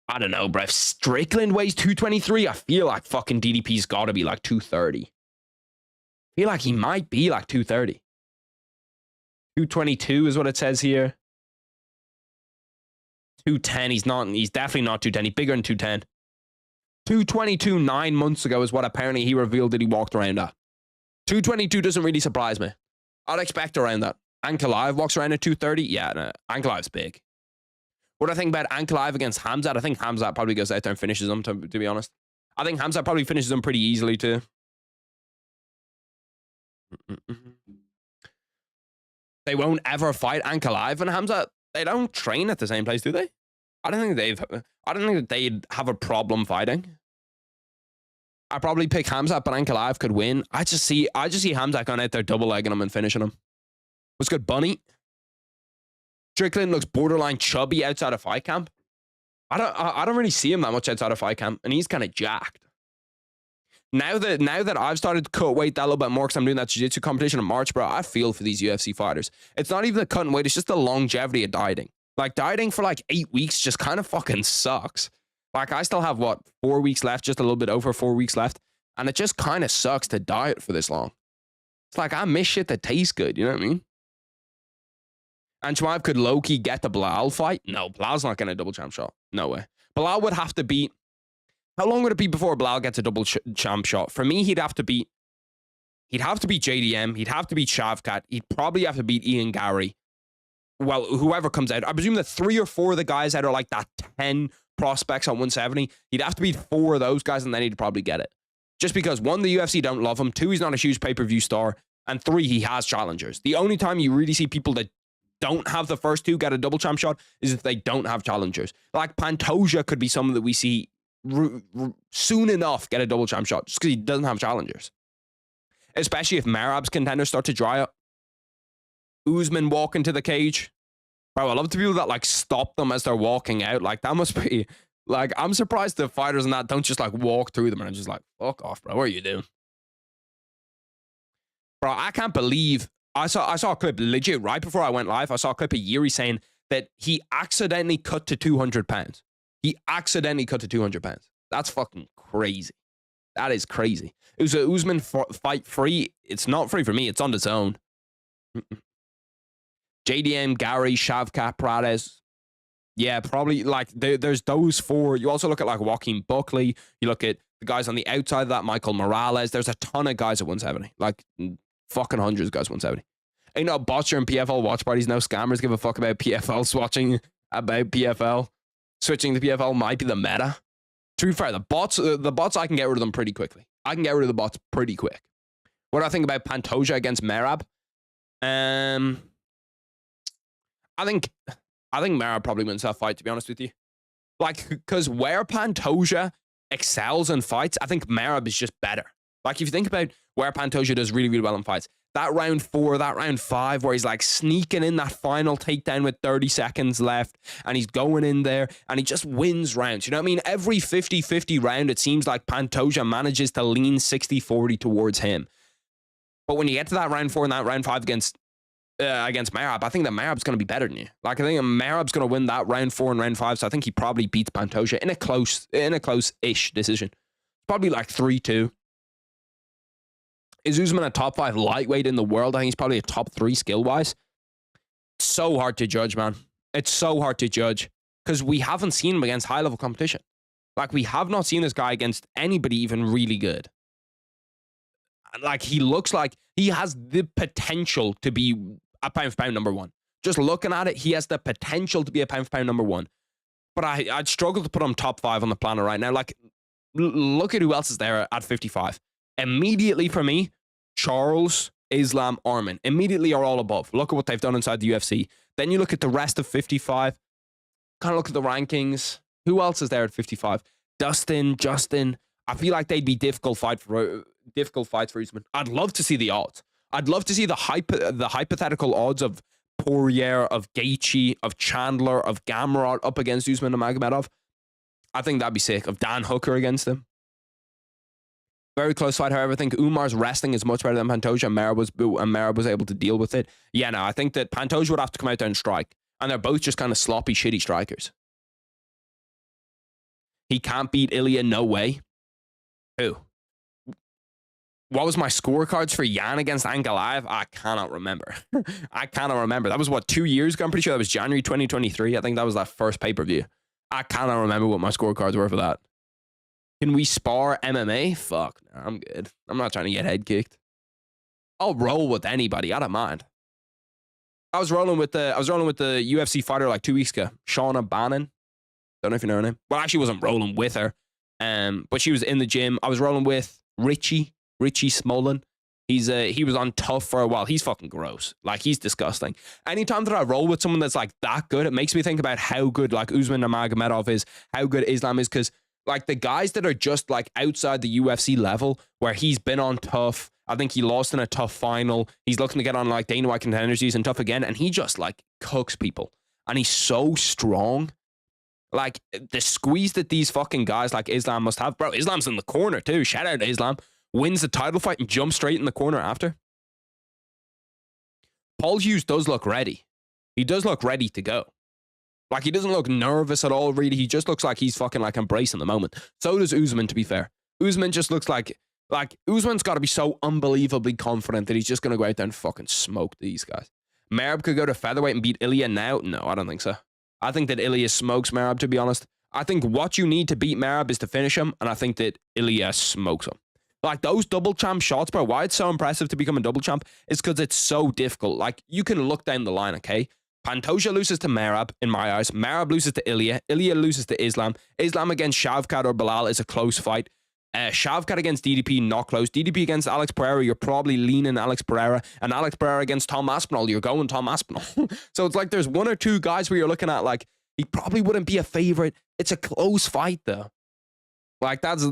I don't know, bro. If Strickland weighs 223, I feel like fucking DDP's got to be like 230. I feel like he might be like 230. 222 is what it says here. 210. He's definitely not 210. He's bigger than 210. 222 9 months ago is what apparently he revealed that he walked around at. 222 doesn't really surprise me. I'd expect around that. MKAHCHEV walks around at 230. Yeah, no, MKAHCHEV's big. What do I think about MKAHCHEV against Khamzat? I think Khamzat probably goes out there and finishes him, to be honest. I think Khamzat probably finishes him pretty easily, too. They won't ever fight MKAHCHEV and Khamzat. They don't train at the same place, do they? I don't think that they'd have a problem fighting. I probably pick Khamzat, but MKAHCHEV could win. I just see Khamzat going out there double-legging him and finishing him. What's good, Bunny? Strickland looks borderline chubby outside of fight camp. I don't really see him that much outside of fight camp, and he's kind of jacked. Now that I've started to cut weight that little bit more because I'm doing that jiu-jitsu competition in March, bro, I feel for these UFC fighters. It's not even the cutting weight, it's just the longevity of dieting. Like, dieting for like 8 weeks just kind of fucking sucks. Like, I still have, what, 4 weeks left, just a little bit over 4 weeks left, and it just kind of sucks to diet for this long. It's like, I miss shit that tastes good, you know what I mean? And Chimaev could low-key get the Bilal fight? No, Bilal's not getting a double champ shot. No way. Bilal would have to beat... How long would it be before Bilal gets a double champ shot? For me, he'd have to beat JDM. He'd have to beat Shavkat. He'd probably have to beat Ian Gary. Well, whoever comes out. I presume that 3 or 4 of the guys that are like that 10 prospects on 170, he'd have to beat 4 of those guys, and then he'd probably get it. Just because, 1, the UFC don't love him. 2, he's not a huge pay-per-view star. And 3, he has challengers. The only time you really see people that don't have the first 2 get a double champ shot is if they don't have challengers. Like Pantoja could be someone that we see soon enough get a double champ shot just because he doesn't have challengers. Especially if Merab's contenders start to dry up. Usman walk into the cage. Bro, I love the people that like stop them as they're walking out. Like that must be like, I'm surprised the fighters in that don't just like walk through them and just like, fuck off, bro. What are you doing? Bro, I can't believe I saw a clip legit right before I went live. I saw a clip of Yuri saying that he accidentally cut to 200 pounds. He accidentally cut to 200 pounds. That's fucking crazy. That is crazy. It was a Usman fight free. It's not free for me. It's on its own. JDM, Gary, Shavkat, Prades. Yeah, probably like there's those 4. You also look at like Joaquin Buckley. You look at the guys on the outside of that, Michael Morales. There's a ton of guys at 170. Like fucking hundreds of guys at 170. Ain't no botcher and PFL watch parties. No scammers give a fuck about PFL swatching about PFL. Switching to PFL might be the meta. To be fair, the bots I can get rid of them pretty quickly. I can get rid of the bots pretty quick. What do I think about Pantoja against Merab? I think Merab probably wins that fight, to be honest with you. Like, because where Pantoja excels in fights, I think Merab is just better. Like, if you think about where Pantoja does really, really well in fights, that round 4, that round 5, where he's like sneaking in that final takedown with 30 seconds left, and he's going in there, and he just wins rounds. You know what I mean? Every 50-50 round, it seems like Pantoja manages to lean 60-40 towards him. But when you get to that round 4 and that round 5 against against Merab, I think that Merab's going to be better than you. Like, I think Merab's going to win that round 4 and round 5, so I think he probably beats Pantoja in a close-ish decision. Probably like 3-2. Is Usman a top 5 lightweight in the world? I think he's probably a top 3 skill-wise. It's so hard to judge, man. It's so hard to judge because we haven't seen him against high-level competition. Like, we have not seen this guy against anybody even really good. Like, he looks like he has the potential to be a pound-for-pound number 1. Just looking at it, he has the potential to be a pound-for-pound number 1. But I'd struggle to put him top 5 on the planet right now. Like, look at who else is there at 55. Immediately for me, Charles, Islam, aRMAN. Immediately are all above. Look at what they've done inside the UFC. Then you look at the rest of 55. Kind of look at the rankings. Who else is there at 55? Dustin, Justin. I feel like they'd be difficult fights for Usman. I'd love to see the odds. I'd love to see the hypothetical odds of Poirier, of Gaethje, of Chandler, of Gamrot up against Usman and Nurmagomedov. I think that'd be sick. Of Dan Hooker against him. Very close fight, however. I think Umar's wrestling is much better than Pantoja, and Merab was able to deal with it. Yeah, no, I think that Pantoja would have to come out there and strike. And they're both just kind of sloppy, shitty strikers. He can't beat Ilya, no way. Who? What was my scorecards for Yan against MKAHCHEV? I cannot remember. I cannot remember. That was, what, 2 years ago? I'm pretty sure that was January 2023. I think that was that first pay-per-view. I cannot remember what my scorecards were for that. Can we spar MMA? Fuck, no, I'm good. I'm not trying to get head kicked. I'll roll with anybody. I don't mind. I was rolling with the UFC fighter like 2 weeks ago, Shauna Bannon. Don't know if you know her name. Well, I actually wasn't rolling with her, but she was in the gym. I was rolling with Richie Smolin. He was on Tough for a while. He's fucking gross. Like, he's disgusting. Anytime that I roll with someone that's like that good, it makes me think about how good like Usman Nurmagomedov is, how good Islam is, because like the guys that are just like outside the UFC level, where he's been on Tough. I think he lost in a Tough final. He's looking to get on like Dana White Contender Series and Tough again, and he just like cooks people. And he's so strong. Like, the squeeze that these fucking guys like Islam must have. Bro, Islam's in the corner too. Shout out to Islam. Wins the title fight and jumps straight in the corner after. Paul Hughes does look ready. He does look ready to go. Like, he doesn't look nervous at all, really. He just looks like he's fucking, like, embracing the moment. So does Usman, to be fair. Usman just looks like Usman's got to be so unbelievably confident that he's just going to go out there and fucking smoke these guys. Merab could go to featherweight and beat Ilya now? No, I don't think so. I think that Ilya smokes Merab, to be honest. I think what you need to beat Merab is to finish him, and I think that Ilya smokes him. Like, those double champ shots, bro, why it's so impressive to become a double champ is because it's so difficult. Like, you can look down the line, okay? Pantoja loses to Merab, in my eyes. Merab loses to Ilya. Ilya loses to Islam. Islam against Shavkat or Bilal is a close fight. Shavkat against DDP, not close. DDP against Alex Pereira, you're probably leaning Alex Pereira. And Alex Pereira against Tom Aspinall, you're going Tom Aspinall. So it's like there's one or two guys where you're looking at, like, he probably wouldn't be a favorite. It's a close fight, though. Like, that's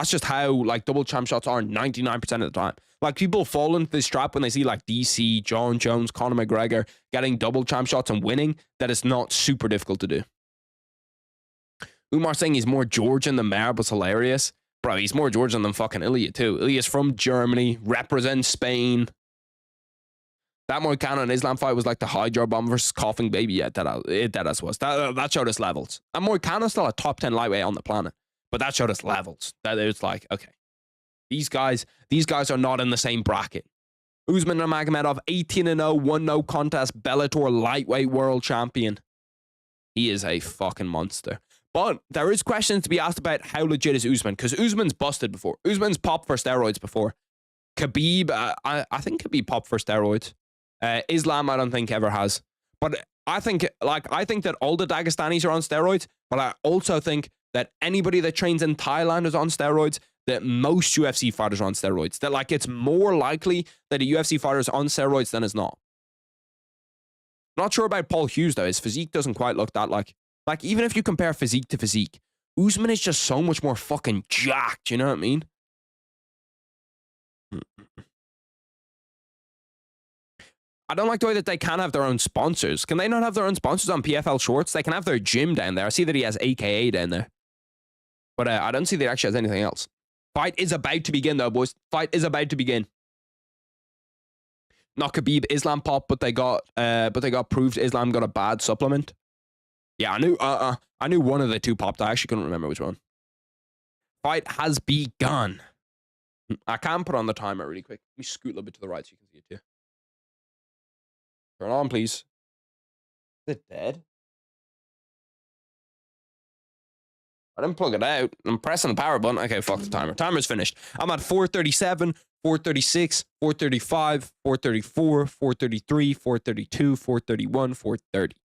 just how, like, double champ shots are 99% of the time. Like, people fall into this trap when they see, like, DC, John Jones, Conor McGregor getting double champ shots and winning, that it's not super difficult to do. Umar saying he's more Georgian than Merab was hilarious. Bro, he's more Georgian than fucking Ilya, too. Ilya's from Germany, represents Spain. That Moicano and Islam fight was like the Hydro Bomb versus Coughing Baby. Yeah, that was. That showed us levels. And Moicano's still a top 10 lightweight on the planet. But that showed us levels. That it's like, okay. These guys are not in the same bracket. Usman Nurmagomedov, 18-0, won no contest, Bellator lightweight world champion. He is a fucking monster. But there is questions to be asked about how legit is Usman, because Usman's busted before. Usman's popped for steroids before. Khabib, I think Khabib popped for steroids. Islam, I don't think ever has. But I think that all the Dagestanis are on steroids, but I also think that anybody that trains in Thailand is on steroids, that most UFC fighters are on steroids. That, like, it's more likely that a UFC fighter is on steroids than is not. Not sure about Paul Hughes, though. His physique doesn't quite look that like, even if you compare physique to physique, Usman is just so much more fucking jacked, you know what I mean? I don't like the way that they can't have their own sponsors. Can they not have their own sponsors on PFL Shorts? They can have their gym down there. I see that he has AKA down there. But I don't see that he actually has anything else. Fight is about to begin, though, boys. Fight is about to begin. Not Khabib Islam pop, but they got proved Islam got a bad supplement. Yeah, I knew one of the two popped. I actually couldn't remember which one. Fight has begun. I can put on the timer really quick. Let me scoot a little bit to the right so you can see it too. Turn on, please. Is it dead? I didn't plug it out. I'm pressing the power button. Okay, fuck the timer. Timer's finished. I'm at 437, 436, 435, 434, 433, 432, 431, 430.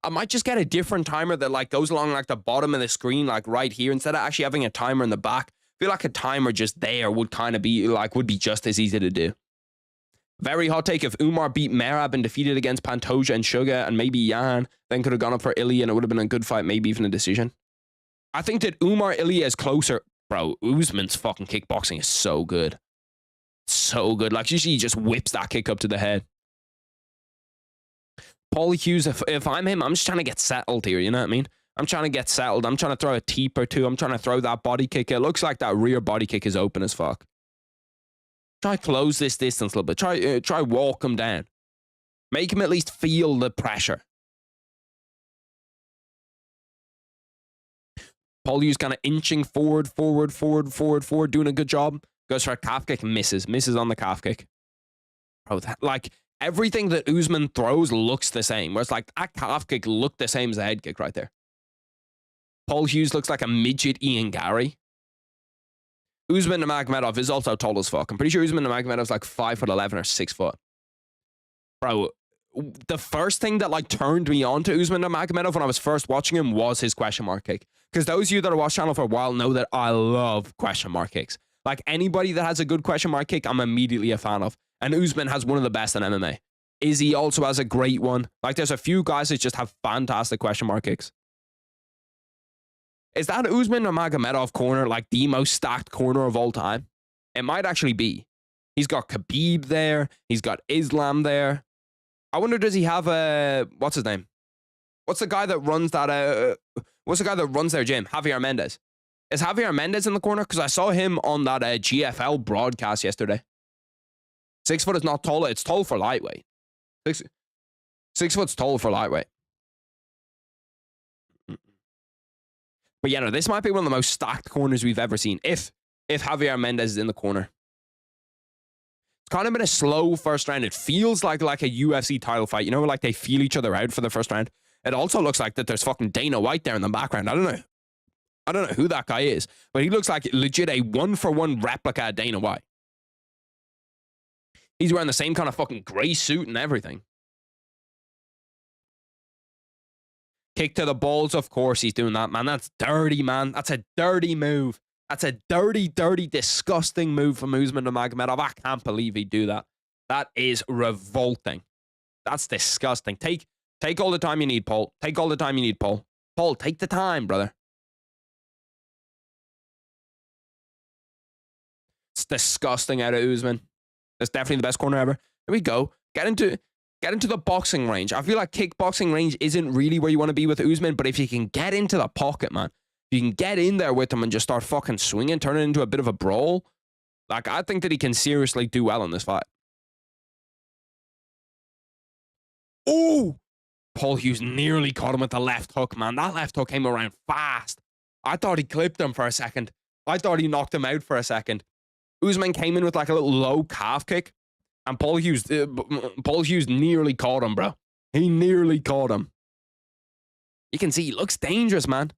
I might just get a different timer that like goes along like the bottom of the screen, like right here, instead of actually having a timer in the back. I feel like a timer just there would kind of be like, would be just as easy to do. Very hot take. If Umar beat Merab and defeated against Pantoja and Sugar and maybe Yan, then could have gone up for Ilya and it would have been a good fight, maybe even a decision. I think that Umar Ilya is closer. Bro, Usman's fucking kickboxing is so good. So good. Like, usually he just whips that kick up to the head. Paul Hughes, if I'm him, I'm just trying to get settled here, you know what I mean? I'm trying to get settled. I'm trying to throw a teep or two. I'm trying to throw that body kick. It looks like that rear body kick is open as fuck. Try close this distance a little bit. Try walk him down. Make him at least feel the pressure. Paul Hughes kind of inching forward, doing a good job. Goes for a calf kick, misses on the calf kick. Bro, that, like, everything that Usman throws looks the same. Whereas, like, that calf kick looked the same as a head kick right there. Paul Hughes looks like a midget Ian Gary. Usman Nurmagomedov is also tall as fuck. I'm pretty sure Usman Nurmagomedov's like 5'11" or 6 foot. Bro, the first thing that like turned me on to Usman Nurmagomedov when I was first watching him was his question mark kick. Because those of you that have watched channel for a while know that I love question mark kicks. Like, anybody that has a good question mark kick, I'm immediately a fan of. And Usman has one of the best in MMA. Izzy also has a great one. Like, there's a few guys that just have fantastic question mark kicks. Is that Usman Nurmagomedov corner like the most stacked corner of all time? It might actually be. He's got Khabib there. He's got Islam there. I wonder, does he have a... What's his name? What's the guy that runs that... What's the guy that runs their gym? Javier Mendez. Is Javier Mendez in the corner? Because I saw him on that GFL broadcast yesterday. 6 foot is not tall. It's tall for lightweight. 6 foot's tall for lightweight. But yeah, no, this might be one of the most stacked corners we've ever seen. If Javier Mendez is in the corner. It's kind of been a slow first round. It feels like a UFC title fight. You know, like they feel each other out for the first round. It also looks like that there's fucking Dana White there in the background. I don't know who that guy is, but he looks like legit a 1-for-1 replica of Dana White. He's wearing the same kind of fucking gray suit and everything. Kick to the balls, of course he's doing that, man. That's dirty, man. That's a dirty move. That's a dirty, disgusting move from Usman Nurmagomedov. I can't believe he'd do that. That is revolting. That's disgusting. Take all the time you need, Paul. Take all the time you need, Paul. Paul, take the time, brother. It's disgusting out of Usman. That's definitely the best corner ever. Here we go. Get into the boxing range. I feel like kickboxing range isn't really where you want to be with Usman, but if you can get into the pocket, man, if you can get in there with him and just start fucking swinging, turn it into a bit of a brawl, like, I think that he can seriously do well in this fight. Oh! Paul Hughes nearly caught him with the left hook, man. That left hook came around fast. I thought he clipped him for a second. I thought he knocked him out for a second. Usman came in with like a little low calf kick, and Paul Hughes nearly caught him, bro. He nearly caught him. You can see he looks dangerous, man.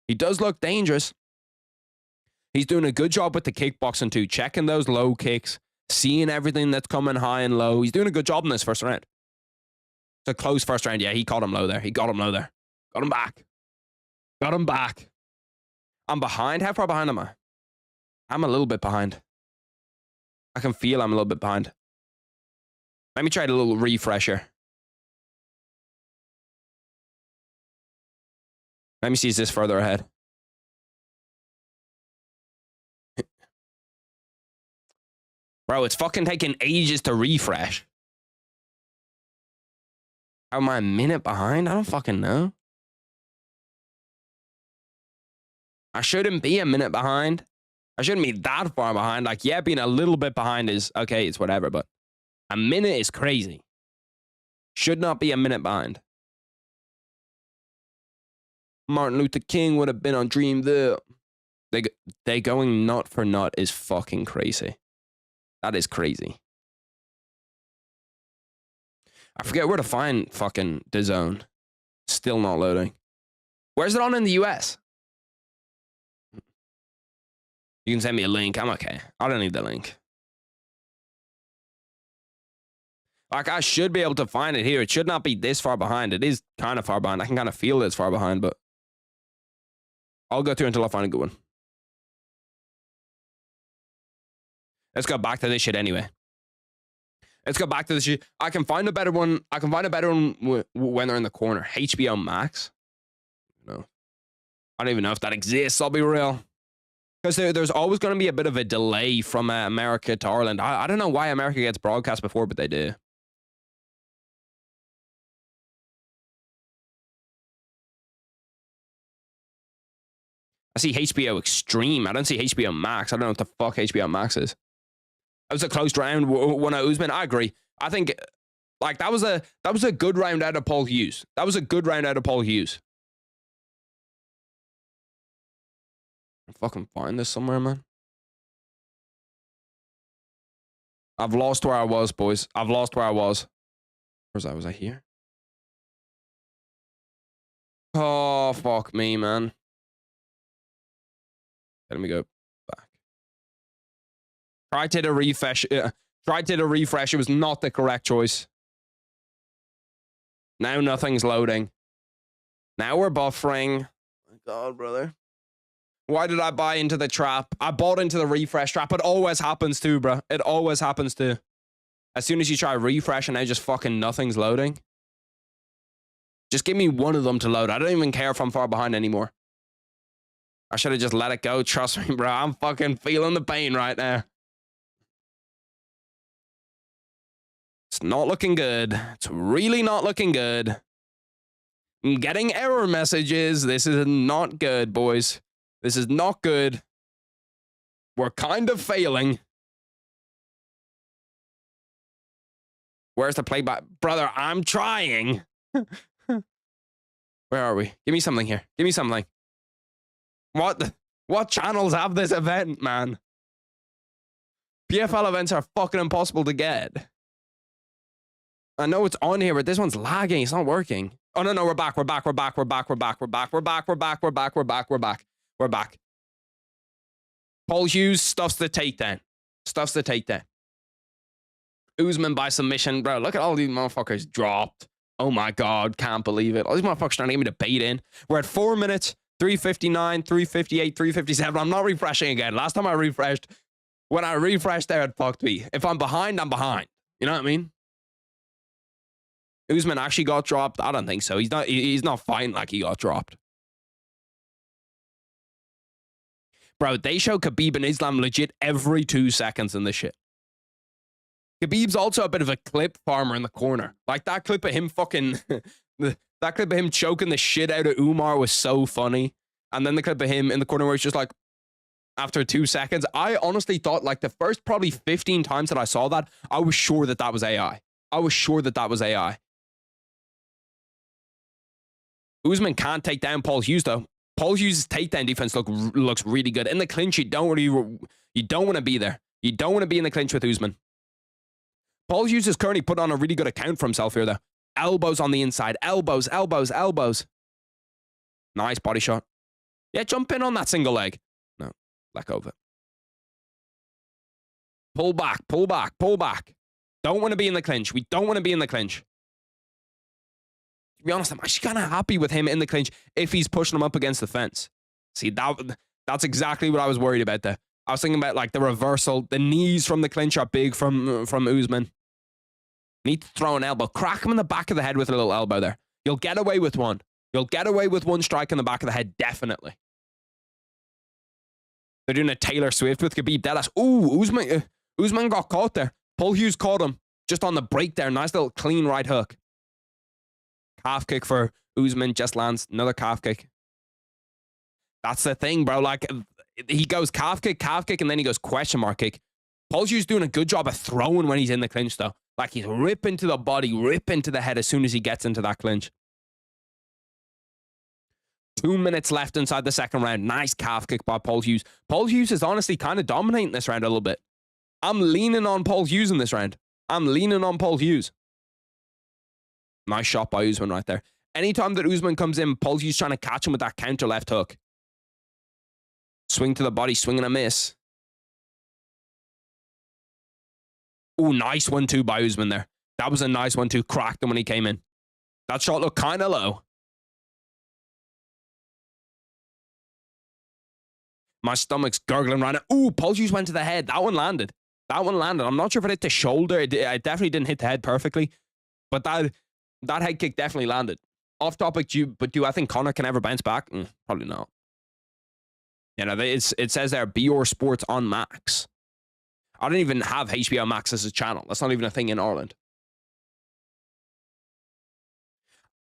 He does look dangerous. He's doing a good job with the kickboxing too, checking those low kicks, seeing everything that's coming high and low. He's doing a good job in this first round. It's a close first round. Yeah, he caught him low there. Got him back. Got him back. I'm behind. How far behind am I? I'm a little bit behind. I can feel I'm a little bit behind. Let me try a little refresher. Let me see, is this further ahead? Bro, it's fucking taking ages to refresh. How am I a minute behind? I don't fucking know. I shouldn't be a minute behind. I shouldn't be that far behind. Like, yeah, being a little bit behind is okay, it's whatever, but A minute is crazy. Should not be a minute behind. Martin Luther King would have been on Dreamville. They going nut for nut is fucking crazy. That is crazy. I forget where to find fucking DAZN. Still not loading. Where's it on in the US? You can send me a link. I'm okay. I don't need the link. Like, I should be able to find it here. It should not be this far behind. It is kind of far behind. I can kind of feel it's far behind, but I'll go through until I find a good one. Let's go back to this shit anyway. Let's go back to this shit. I can find a better one. I can find a better one when they're in the corner. HBO Max? No. I don't even know if that exists, I'll be real. Because there's always going to be a bit of a delay from America to Ireland. I don't know why America gets broadcast before, but they do. I see HBO Extreme. I don't see HBO Max. I don't know what the fuck HBO Max is. That was a close round. One of Usman. I agree. I think like that was a good round out of Paul Hughes. That was a good round out of Paul Hughes. I'll fucking find this somewhere, man. I've lost where I was, boys. I've lost where I was. Where's that? Was I here? Oh, fuck me, man. Let me go back. Tried to hit a refresh. Tried to hit a refresh. It was not the correct choice. Now nothing's loading. Now we're buffering. Oh my God, brother. Why did I buy into the trap? I bought into the refresh trap. It always happens too, bro. It always happens too. As soon as you try refresh and now just fucking nothing's loading. Just give me one of them to load. I don't even care if I'm far behind anymore. I should have just let it go. Trust me, bro. I'm fucking feeling the pain right now. It's not looking good. It's really not looking good. I'm getting error messages. This is not good, boys. This is not good. We're kind of failing. Where's the playback? Brother, I'm trying. Where are we? Give me something here. Give me something. What channels have this event, man? PFL events are fucking impossible to get. I know it's on here, but this one's lagging. It's not working. Oh, no, we're back. We're back. We're back. We're back. We're back. We're back. We're back. We're back. We're back. We're back. We're back. We're back. Paul Hughes stuffs the takedown. Stuffs the takedown. Usman by submission. Bro, look at all these motherfuckers dropped. Oh my God. Can't believe it. All these motherfuckers trying to get me to bait in. We're at 4 minutes. 359, 358, 357. I'm not refreshing again. Last time I refreshed, when I refreshed there, it fucked me. If I'm behind, I'm behind. You know what I mean? Usman actually got dropped. I don't think so. He's not fighting like he got dropped. Bro, they show Khabib and Islam legit every 2 seconds in this shit. Khabib's also a bit of a clip farmer in the corner. Like that clip of him fucking... That clip of him choking the shit out of Umar was so funny. And then the clip of him in the corner where it's just like, after 2 seconds, I honestly thought like the first probably 15 times that I saw that, I was sure that that was AI. I was sure that that was AI. Usman can't take down Paul Hughes though. Paul Hughes' takedown defense looks really good. In the clinch, you don't want to be there. You don't want to be in the clinch with Usman. Paul Hughes is currently put on a really good account for himself here though. Elbows on the inside. Elbows, elbows, elbows. Nice body shot. Yeah, jump in on that single leg. No, let go of it. Pull back, pull back, pull back. Don't want to be in the clinch. We don't want to be in the clinch. To be honest, I'm actually kind of happy with him in the clinch if he's pushing him up against the fence. See, that's exactly what I was worried about there. I was thinking about like the reversal. The knees from the clinch are big from Usman. Need to throw an elbow. Crack him in the back of the head with a little elbow there. You'll get away with one. You'll get away with one strike in the back of the head, definitely. They're doing a Taylor Swift with Khabib. Deadass. Ooh, Usman got caught there. Paul Hughes caught him just on the break there. Nice little clean right hook. Calf kick for Usman. Just lands another calf kick. That's the thing, bro. Like, he goes calf kick, and then he goes question mark kick. Paul Hughes doing a good job of throwing when he's in the clinch, though. Like he's ripping to the body, ripping to the head as soon as he gets into that clinch. 2 minutes left inside the second round. Nice calf kick by Paul Hughes. Paul Hughes is honestly kind of dominating this round a little bit. I'm leaning on Paul Hughes in this round. I'm leaning on Paul Hughes. Nice shot by Usman right there. Anytime that Usman comes in, Paul Hughes trying to catch him with that counter left hook. Swing to the body, swing and a miss. Oh, nice 1-2 by Usman there. That was a nice 1-2. Cracked him when he came in. That shot looked kind of low. My stomach's gurgling right now. Ooh, Paul Hughes went to the head. That one landed. That one landed. I'm not sure if it hit the shoulder. It definitely didn't hit the head perfectly. But that head kick definitely landed. Off topic, but do I think Conor can ever bounce back? Probably not. You know, it says there, BR Sports on Max. I don't even have HBO Max as a channel. That's not even a thing in Ireland.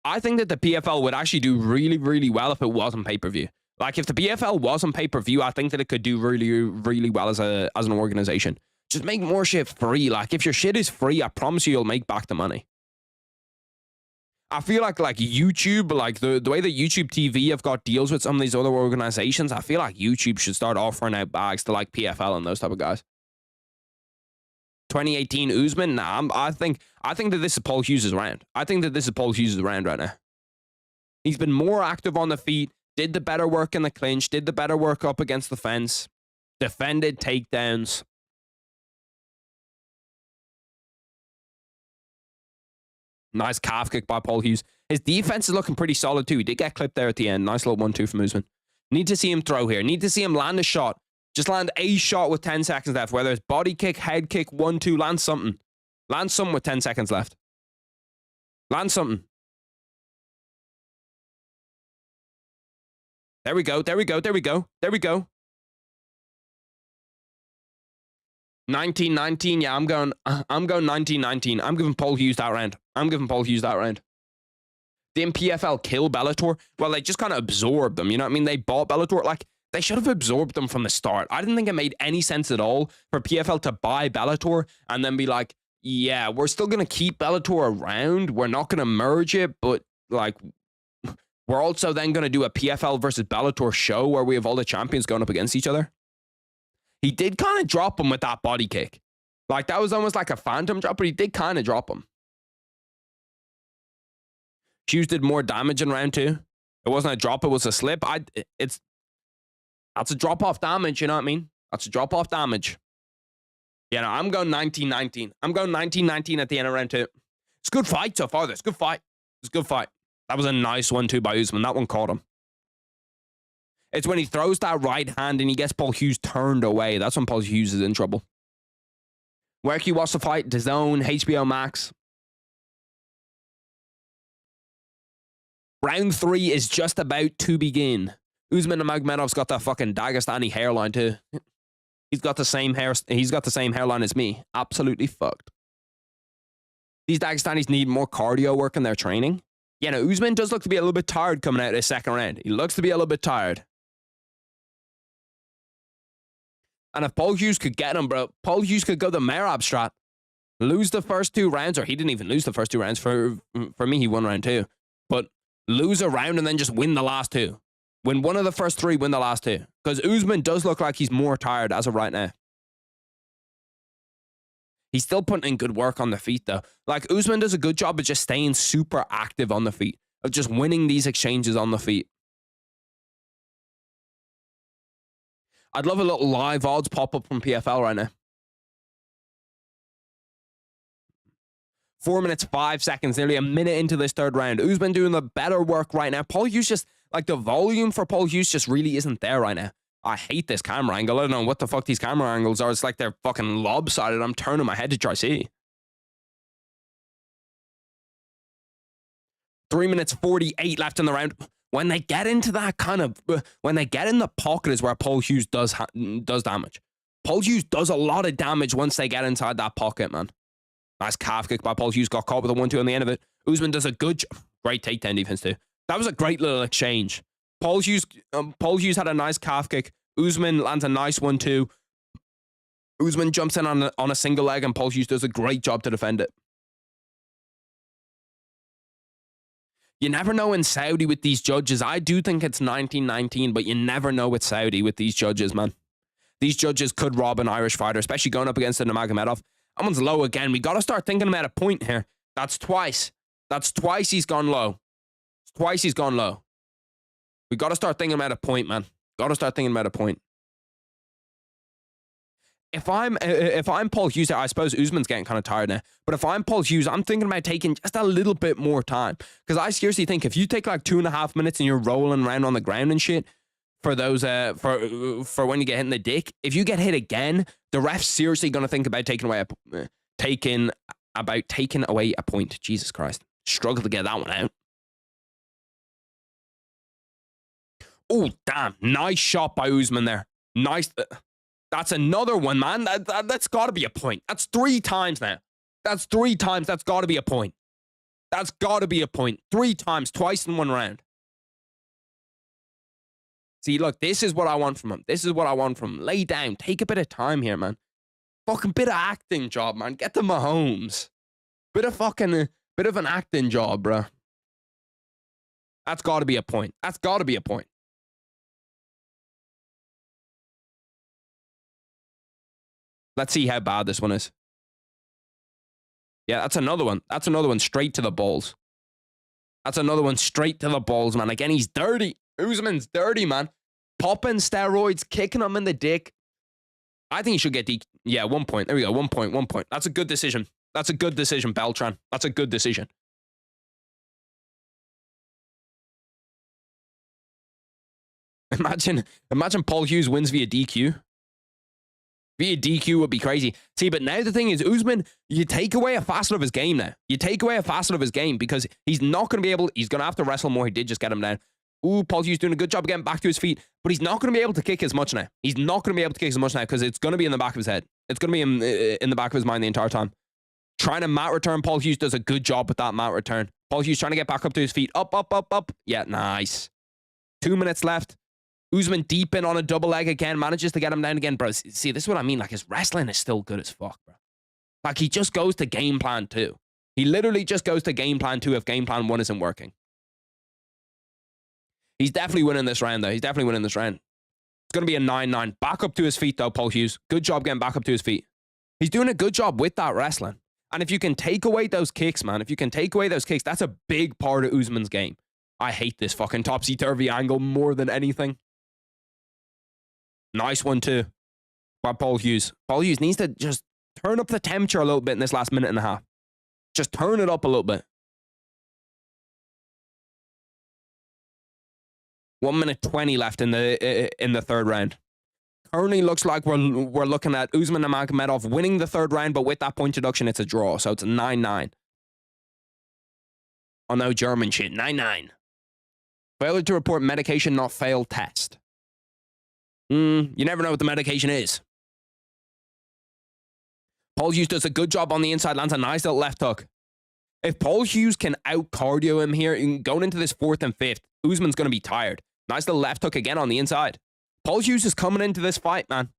I think that the PFL would actually do really, really well if it was on pay-per-view. Like, if the PFL was on pay-per-view, I think that it could do really, really well as an organization. Just make more shit free. Like, if your shit is free, I promise you'll make back the money. I feel like YouTube, like the way that YouTube TV have got deals with some of these other organizations, I feel like YouTube should start offering out bags to like PFL and those type of guys. 2018 Usman, nah, I think that this is Paul Hughes' round. I think that this is Paul Hughes' round right now. He's been more active on the feet, did the better work in the clinch, did the better work up against the fence, defended takedowns. Nice calf kick by Paul Hughes. His defense is looking pretty solid too. He did get clipped there at the end. Nice little 1-2 from Usman. Need to see him throw here. Need to see him land a shot. Just land a shot with 10 seconds left. Whether it's body kick, head kick, 1-2, land something. Land something with 10 seconds left. Land something. There we go. There we go. There we go. There we go. 19-19. Yeah, I'm going 19-19. I'm giving Paul Hughes that round. I'm giving Paul Hughes that round. Didn't PFL kill Bellator? Well, they just kind of absorbed them. You know what I mean? They bought Bellator. Like, they should have absorbed them from the start. I didn't think it made any sense at all for PFL to buy Bellator and then be like, yeah, we're still going to keep Bellator around. We're not going to merge it, but like, we're also then going to do a PFL versus Bellator show where we have all the champions going up against each other. He did kind of drop him with that body kick. Like, that was almost like a phantom drop, but he did kind of drop him. Hughes did more damage in round 2. It wasn't a drop, it was a slip. That's a drop-off damage, you know what I mean? That's a drop-off damage. Yeah, no, I'm going 19-19. I'm going 19-19 at the end of round 2. It's a good fight so far, though. It's a good fight. It's a good fight. That was a nice 1-2 by Usman. That one caught him. It's when he throws that right hand and he gets Paul Hughes turned away. That's when Paul Hughes is in trouble. Where can you watch the fight? DAZN, HBO Max. Round 3 is just about to begin. Usman Nurmagomedov's got that fucking Dagestani hairline too. He's got the same hairline as me. Absolutely fucked. These Dagestanis need more cardio work in their training. Yeah, no, Usman does look to be a little bit tired coming out of his second round. He looks to be a little bit tired. And if Paul Hughes could get him, bro, Paul Hughes could go the merab strat. Lose the first 2 rounds, or he didn't even lose the first 2 rounds. For me, he won round 2. But lose a round and then just win the last 2. Win one of the first 3, win the last 2. Because Usman does look like he's more tired as of right now. He's still putting in good work on the feet, though. Like, Usman does a good job of just staying super active on the feet. Of just winning these exchanges on the feet. I'd love a little live odds pop-up from PFL right now. 4 minutes, 5 seconds, nearly a minute into this third round. Usman doing the better work right now. Paul Hughes just, like, the volume for Paul Hughes just really isn't there right now. I hate this camera angle. I don't know what the fuck these camera angles are. It's like they're fucking lopsided. I'm turning my head to try see. 3 minutes, 48 left in the round. When they get into that kind of, when they get in the pocket is where Paul Hughes does damage. Paul Hughes does a lot of damage once they get inside that pocket, man. Nice calf kick by Paul Hughes. Got caught with a 1-2 on the end of it. Usman does a good job. Great takedown defense too. That was a great little exchange. Paul Hughes had a nice calf kick. Usman lands a nice 1-2. Usman jumps in on a single leg, and Paul Hughes does a great job to defend it. You never know in Saudi with these judges. I do think it's 1919, but you never know with Saudi with these judges, man. These judges could rob an Irish fighter, especially going up against a Nurmagomedov. That one's low again. We got to start thinking about a point here. That's twice. That's twice he's gone low. It's twice he's gone low. We got to start thinking about a point, man. Got to start thinking about a point. If I'm Paul Hughes, I suppose Usman's getting kind of tired now. But if I'm Paul Hughes, I'm thinking about taking just a little bit more time. Because I seriously think if you take like 2.5 minutes and you're rolling around on the ground and shit for those for when you get hit in the dick, if you get hit again, the ref's seriously gonna think about taking away a point. Jesus Christ, struggle to get that one out. Oh damn, nice shot by Usman there. Nice. That's another one, man. That's got to be a point. That's 3 times now. That's 3 times. That's got to be a point. That's got to be a point. 3 times, twice in 1 round. See, look, this is what I want from him. This is what I want from him. Lay down. Take a bit of time here, man. Fucking bit of acting job, man. Get the Mahomes. Bit of an acting job, bro. That's got to be a point. That's got to be a point. Let's see how bad this one is. Yeah, that's another one. That's another one straight to the balls. That's another one straight to the balls, man. Again, he's dirty. Usman's dirty, man. Popping steroids, kicking him in the dick. I think he should get yeah, 1 point. There we go. 1 point, 1 point. That's a good decision. That's a good decision, Beltran. That's a good decision. Imagine Paul Hughes wins via DQ. Via DQ would be crazy. See, but now the thing is, Usman, you take away a facet of his game now. You take away a facet of his game because he's not going to be able, he's going to have to wrestle more. He did just get him down. Ooh, Paul Hughes doing a good job getting back to his feet, but he's not going to be able to kick as much now. He's not going to be able to kick as much now because it's going to be in the back of his head. It's going to be in the back of his mind the entire time. Trying to mat return, Paul Hughes does a good job with that mat return. Paul Hughes trying to get back up to his feet. Up, up, up, up. Yeah, nice. 2 minutes left. Usman deep in on a double leg again, manages to get him down again. Bro, see, this is what I mean. Like, his wrestling is still good as fuck, bro. Like, he just goes to game plan 2. He literally just goes to game plan 2 if game plan 1 isn't working. He's definitely winning this round, though. He's definitely winning this round. It's going to be a 9-9. Back up to his feet, though, Paul Hughes. Good job getting back up to his feet. He's doing a good job with that wrestling. And if you can take away those kicks, man, if you can take away those kicks, that's a big part of Usman's game. I hate this fucking topsy-turvy angle more than anything. Nice one, too, by Paul Hughes. Paul Hughes needs to just turn up the temperature a little bit in this last minute and a half. Just turn it up a little bit. 1 minute 20 left in the third round. Currently looks like we're looking at Usman and Nurmagomedov winning the third round, but with that point deduction, it's a draw. So it's a 9-9. Oh, no, German shit. 9-9. Failure to report medication not failed test. You never know what the medication is. Paul Hughes does a good job on the inside, lands a nice little left hook. If Paul Hughes can out-cardio him here, going into this 4th and 5th, Usman's going to be tired. Nice little left hook again on the inside. Paul Hughes is coming into this fight, man.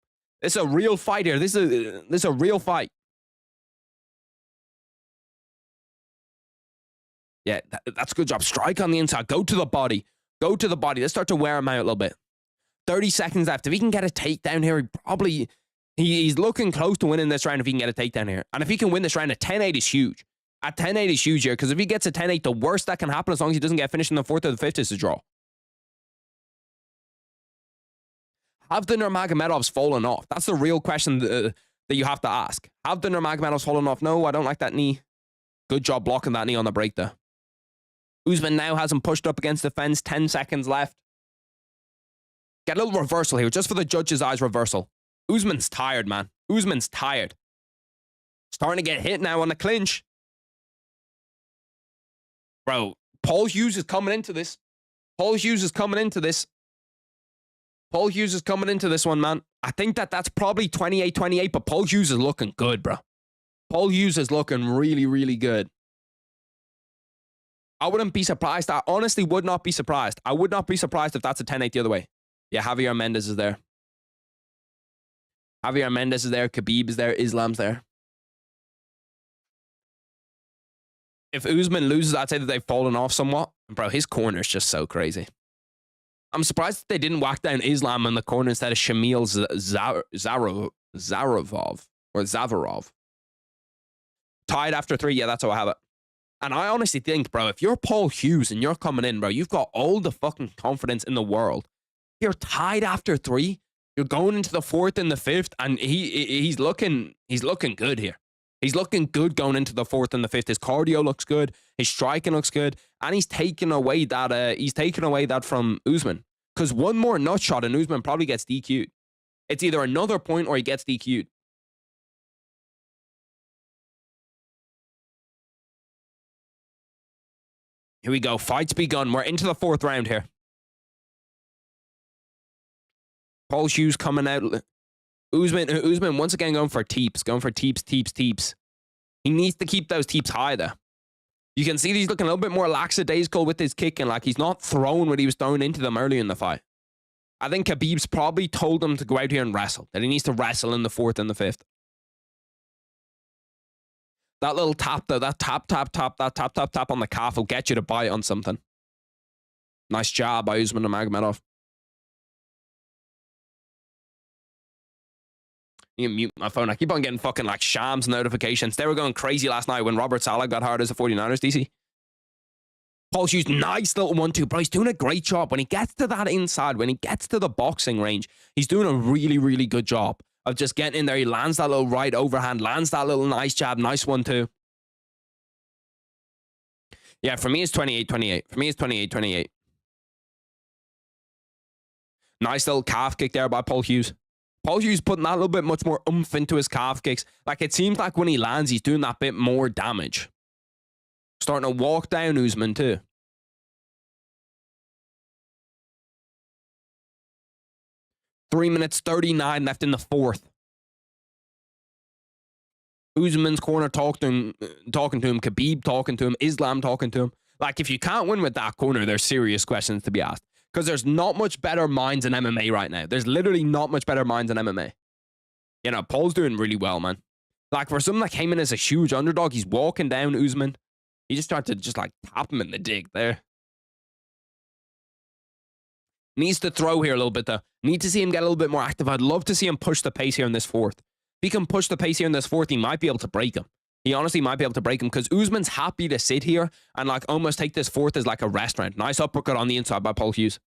This is a real fight here. This is a real fight. Yeah, that's a good job. Strike on the inside. Go to the body. Go to the body. Let's start to wear him out a little bit. 30 seconds left. If he can get a takedown here, he's looking close to winning this round if he can get a takedown here. And if he can win this round, a 10-8 is huge. A 10-8 is huge here, because if he gets a 10-8, the worst that can happen, as long as he doesn't get finished in the 4th or the 5th, is a draw. Have the Nurmagomedovs fallen off? That's the real question that you have to ask. Have the Nurmagomedovs fallen off? No, I don't like that knee. Good job blocking that knee on the break there. Usman now has him pushed up against the fence. 10 seconds left. Get a little reversal here, just for the judge's eyes, reversal. Usman's tired, man. Usman's tired. Starting to get hit now on the clinch. Bro, Paul Hughes is coming into this. Paul Hughes is coming into this. Paul Hughes is coming into this one, man. I think that's probably 28-28, but Paul Hughes is looking good, bro. Paul Hughes is looking really, really good. I wouldn't be surprised. I honestly would not be surprised. I would not be surprised if that's a 10-8 the other way. Yeah, Javier Mendez is there. Javier Mendez is there. Khabib is there. Islam's there. If Usman loses, I'd say that they've fallen off somewhat. Bro, his corner is just so crazy. I'm surprised that they didn't whack down Islam in the corner instead of Shamil Zavarov. Tied after 3. Yeah, that's how I have it. And I honestly think, bro, if you're Paul Hughes and you're coming in, bro, you've got all the fucking confidence in the world. You're tied after 3. You're going into the 4th and the 5th, and he's looking good here. He's looking good going into the 4th and the 5th. His cardio looks good. His striking looks good, and he's taking away that from Usman. Because one more nut shot and Usman probably gets DQ'd. It's either another point or he gets DQ'd. Here we go. Fight's begun. We're into the 4th round here. Paul Hughes coming out. Usman once again going for teeps. Going for teeps. He needs to keep those teeps high, though. You can see he's looking a little bit more lackadaisical with his kicking. Like, he's not throwing what he was throwing into them early in the fight. I think Khabib's probably told him to go out here and wrestle. That he needs to wrestle in the 4th and the 5th. That little tap, though. That tap on the calf will get you to bite on something. Nice job by Usman Nurmagomedov. You can mute my phone. I keep on getting fucking like Shams notifications. They were going crazy last night when Robert Saleh got hard as a 49ers DC. Paul Hughes, nice little 1-2. Bro, he's doing a great job. When he gets to that inside, when he gets to the boxing range, he's doing a really, really good job of just getting in there. He lands that little right overhand, lands that little nice jab, nice 1-2. Yeah, for me, it's 28-28. For me, it's 28-28. Nice little calf kick there by Paul Hughes. Paul Hughes putting that little bit much more oomph into his calf kicks. Like, it seems like when he lands, he's doing that bit more damage. Starting to walk down Usman, too. Three minutes 39 left in the 4th. Usman's corner talking to him. Khabib talking to him. Islam talking to him. Like, if you can't win with that corner, there's serious questions to be asked. Because there's not much better minds in MMA right now. There's literally not much better minds in MMA. You know, Paul's doing really well, man. Like, for someone that came in as a huge underdog, he's walking down Usman. He just tried to just, like, tap him in the dig there. Needs to throw here a little bit, though. Need to see him get a little bit more active. I'd love to see him push the pace here in this 4th. If he can push the pace here in this 4th, he might be able to break him. He honestly might be able to break him because Usman's happy to sit here and, like, almost take this 4th as, like, a restaurant. Nice uppercut on the inside by Paul Hughes.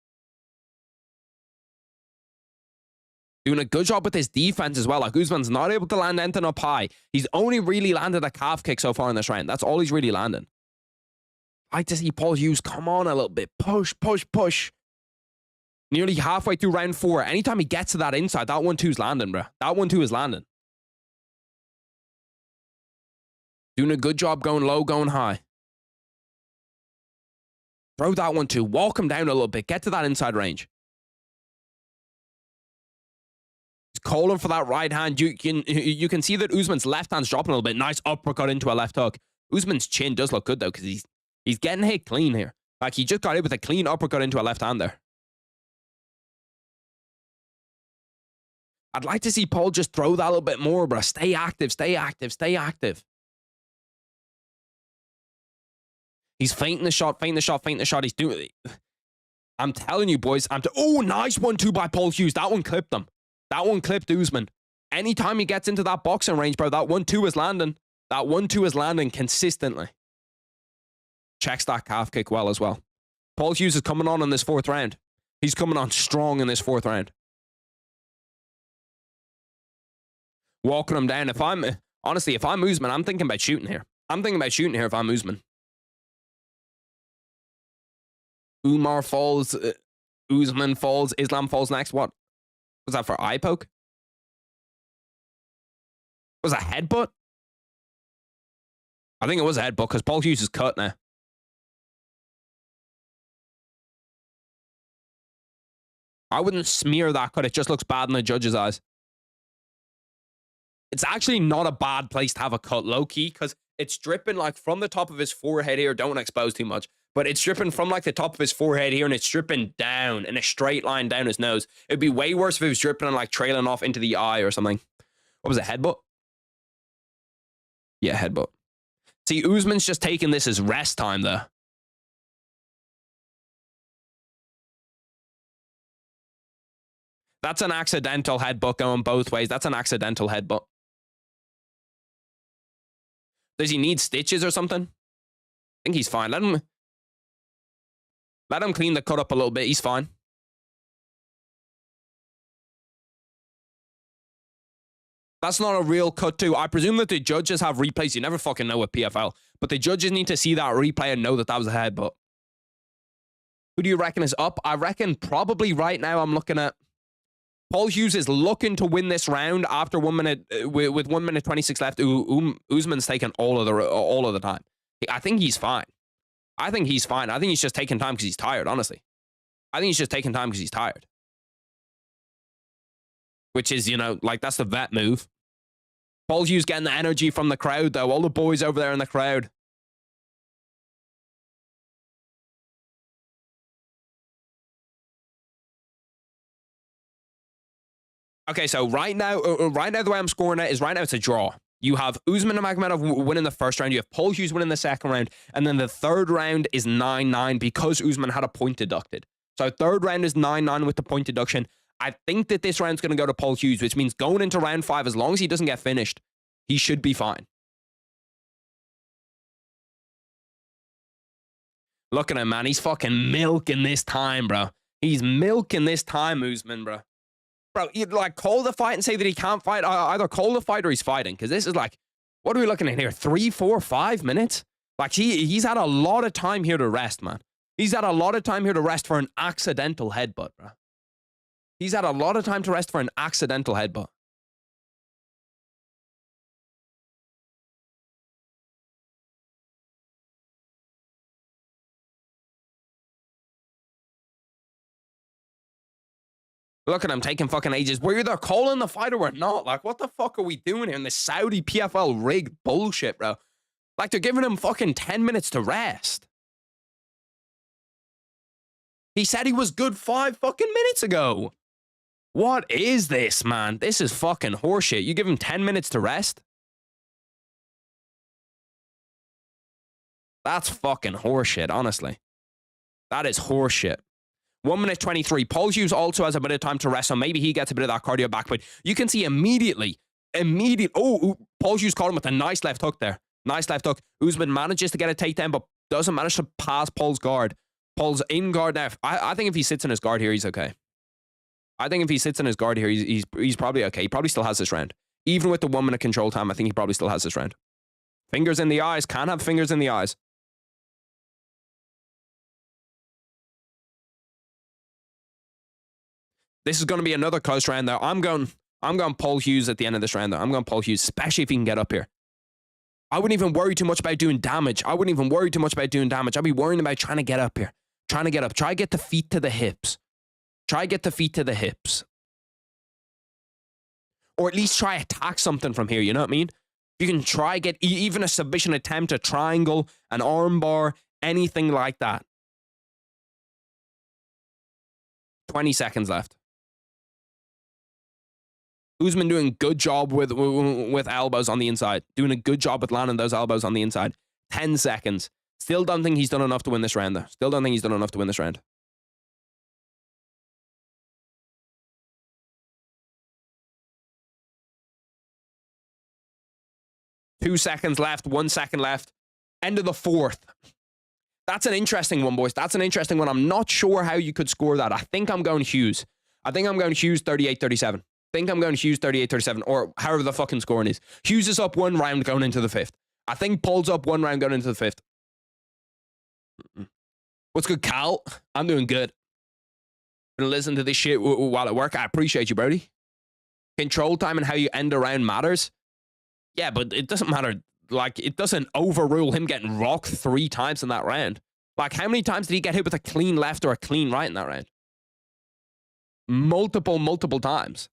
Doing a good job with his defense as well. Like, Usman's not able to land anything up high. He's only really landed a calf kick so far in this round. That's all he's really landing. I like to see Paul Hughes come on a little bit. Push. Nearly halfway through round 4. Anytime he gets to that inside, that 1-2's landing, bro. That 1-2 is landing. Doing a good job going low, going high. Throw that 1-2. Walk him down a little bit. Get to that inside range. Calling for that right hand. You can see that Usman's left hand's dropping a little bit. Nice uppercut into a left hook. Usman's chin does look good, though, because he's getting hit clean here. Like, he just got hit with a clean uppercut into a left hand there. I'd like to see Paul just throw that a little bit more, bro. Stay active. He's feinting the shot. He's doing it. I'm telling you, boys. Oh, nice 1-2 by Paul Hughes. That one clipped him. That one clipped Usman. Anytime he gets into that boxing range, bro, that 1-2 is landing. That 1-2 is landing consistently. Checks that calf kick well as well. Paul Hughes is coming on in this 4th round. He's coming on strong in this 4th round. Walking him down. If I'm Usman, I'm thinking about shooting here. If I'm Usman. Umar falls. Usman falls. Islam falls next. What? Was that for eye poke? Was that headbutt? I think it was a headbutt because Paul Hughes is cut now. I wouldn't smear that cut. It just looks bad in the judge's eyes. It's actually not a bad place to have a cut, low-key, because it's dripping like from the top of his forehead here. Don't expose too much. But it's dripping from like the top of his forehead here, and it's dripping down in a straight line down his nose. It'd be way worse if it was dripping and like trailing off into the eye or something. What was it, headbutt? Yeah, headbutt. See, Usman's just taking this as rest time, though. That's an accidental headbutt going both ways. That's an accidental headbutt. Does he need stitches or something? I think he's fine. Let him clean the cut up a little bit. He's fine. That's not a real cut too. I presume that the judges have replays. You never fucking know with PFL. But the judges need to see that replay and know that that was a headbutt. Who do you reckon is up? I reckon probably right now I'm looking at... Paul Hughes is looking to win this round after 1 minute, with 1 minute 26 left. Usman's taken all of the time. I think he's fine. I think he's fine. I think he's just taking time because he's tired, honestly. I think he's just taking time because he's tired. Which is, you know, like, that's the vet move. Paul Hughes getting the energy from the crowd, though. All the boys over there in the crowd. Okay, so right now the way I'm scoring it is right now it's a draw. You have Usman Nurmagomedov winning the first round. You have Paul Hughes winning the second round. And then the third round is 9-9 because Usman had a point deducted. So third round is 9-9 with the point deduction. I think that this round's going to go to Paul Hughes, which means going into round 5, as long as he doesn't get finished, he should be fine. Look at him, man. He's fucking milking this time, bro. He's milking this time, Usman, bro. Bro, you'd like call the fight and say that he can't fight. Either call the fight or he's fighting. Because this is like, what are we looking at here? 3, 4, 5 minutes? Like he's had a lot of time here to rest, man. He's had a lot of time here to rest for an accidental headbutt, bro. He's had a lot of time to rest for an accidental headbutt. Look at him taking fucking ages. We're either calling the fight or we're not. Like, what the fuck are we doing here in this Saudi PFL rigged bullshit, bro? Like, they're giving him fucking 10 minutes to rest. He said he was good 5 fucking minutes ago. What is this, man? This is fucking horseshit. You give him 10 minutes to rest? That's fucking horseshit, honestly. That is horseshit. 1 minute 23. Paul Hughes also has a bit of time to rest, so maybe he gets a bit of that cardio back. But you can see immediately. Oh, Paul Hughes caught him with a nice left hook there. Nice left hook. Usman manages to get a takedown, but doesn't manage to pass Paul's guard. Paul's in guard now. I think if he sits in his guard here, he's okay. I think if he sits in his guard here, he's probably okay. He probably still has this round. Even with the 1 minute control time, I think he probably still has this round. Fingers in the eyes. Can't have fingers in the eyes. This is going to be another close round, though. I'm going Paul Hughes at the end of this round, though. I'm going Paul Hughes, especially if he can get up here. I wouldn't even worry too much about doing damage. I'd be worrying about trying to get up here. Trying to get up. Try to get the feet to the hips. Or at least try attack something from here, you know what I mean? You can try get even a submission attempt, a triangle, an arm bar, anything like that. 20 seconds left. Usman doing a good job with elbows on the inside. Doing a good job with landing those elbows on the inside. 10 seconds. Still don't think he's done enough to win this round, though. 2 seconds left. 1 second left. End of the 4th. That's an interesting one, boys. That's an interesting one. I'm not sure how you could score that. I think I'm going Hughes. 38-37. Think I'm going Hughes 38-37, or however the fucking scoring is. Hughes is up 1 round going into the 5th. I think Paul's up 1 round going into the 5th. What's good, Cal? I'm doing good. Gonna listen to this shit while at work. I appreciate you, Brody. Control time and how you end a round matters. Yeah, but it doesn't matter. Like, it doesn't overrule him getting rocked 3 times in that round. Like, how many times did he get hit with a clean left or a clean right in that round? Multiple times.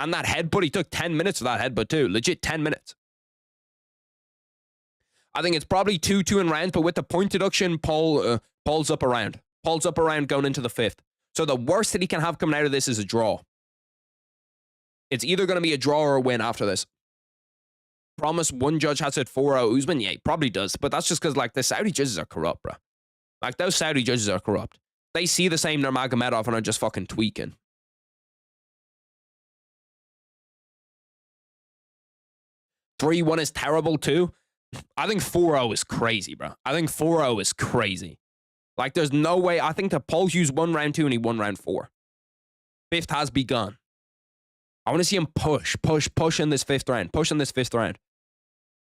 And that headbutt, he took 10 minutes for that headbutt too. Legit 10 minutes. I think it's probably 2-2 in rounds, but with the point deduction, Paul's up a round. Paul's up a round going into the 5th. So the worst that he can have coming out of this is a draw. It's either going to be a draw or a win after this. Promise one judge has it 4-0 Usman. Yeah, he probably does. But that's just because, like, the Saudi judges are corrupt, bro. Like, those Saudi judges are corrupt. They see the same Nurmagomedov and are just fucking tweaking. 3-1 is terrible, too. I think 4-0 is crazy, bro. I think 4-0 is crazy. Like, there's no way. I think that Paul Hughes won round 2 and he won round 4. 5th has begun. I want to see him push in this 5th round. Push in this 5th round.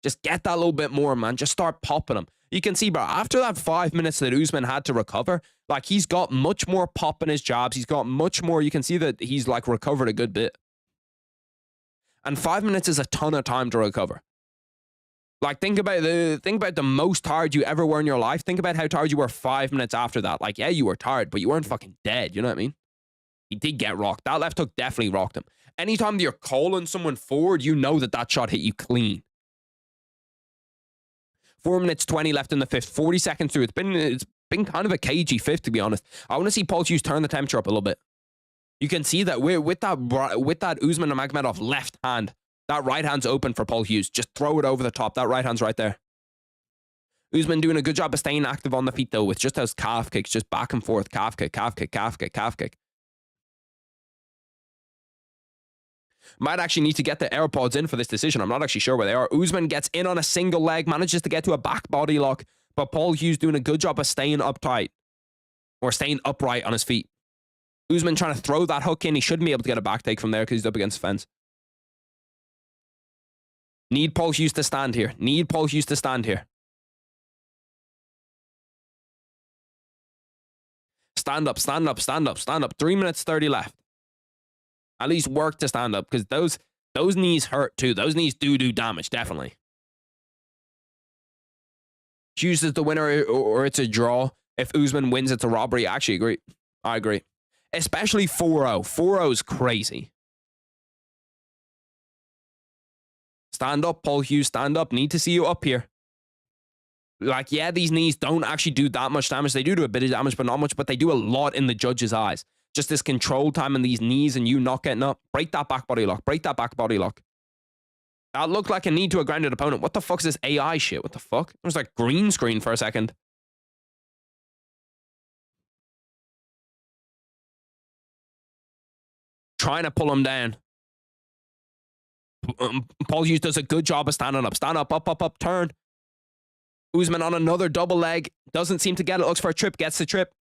Just get that little bit more, man. Just start popping him. You can see, bro, after that 5 minutes that Usman had to recover, like, he's got much more pop in his jabs. He's got much more. You can see that he's, like, recovered a good bit. And 5 minutes is a ton of time to recover. Like, think about the most tired you ever were in your life. Think about how tired you were 5 minutes after that. Like, yeah, you were tired, but you weren't fucking dead. You know what I mean? He did get rocked. That left hook definitely rocked him. Anytime that you're calling someone forward, you know that that shot hit you clean. 4 minutes 20 left in the 5th. 40 seconds through. It's been kind of a cagey 5th, to be honest. I want to see Paul Hughes turn the temperature up a little bit. You can see that with that Usman Nurmagomedov left hand, that right hand's open for Paul Hughes. Just throw it over the top. That right hand's right there. Usman doing a good job of staying active on the feet, though, with just those calf kicks, just back and forth. Calf kick, calf kick, calf kick, calf kick. Might actually need to get the AirPods in for this decision. I'm not actually sure where they are. Usman gets in on a single leg, manages to get to a back body lock, but Paul Hughes doing a good job of staying uptight or staying upright on his feet. Usman trying to throw that hook in. He shouldn't be able to get a back take from there because he's up against the fence. Need Paul Hughes to stand here. Need Paul Hughes to stand here. Stand up, stand up, stand up, stand up. 3 minutes 30 left. At least work to stand up because those knees hurt too. Those knees do damage, definitely. Hughes is the winner or it's a draw. If Usman wins, it's a robbery. I actually agree. I agree. Especially 4-0. 4-0 is crazy. Stand up, Paul Hughes. Stand up. Need to see you up here. Like, yeah, these knees don't actually do that much damage. They do a bit of damage, but not much. But they do a lot in the judge's eyes. Just this control time in these knees and you not getting up. Break that back body lock. Break that back body lock. That looked like a knee to a grounded opponent. What the fuck is this AI shit? What the fuck? It was like green screen for a second. Trying to pull him down. Paul Hughes does a good job of standing up. Stand up, up, up, up, turn. Usman on another double leg. Doesn't seem to get it. Looks for a trip. Gets the trip.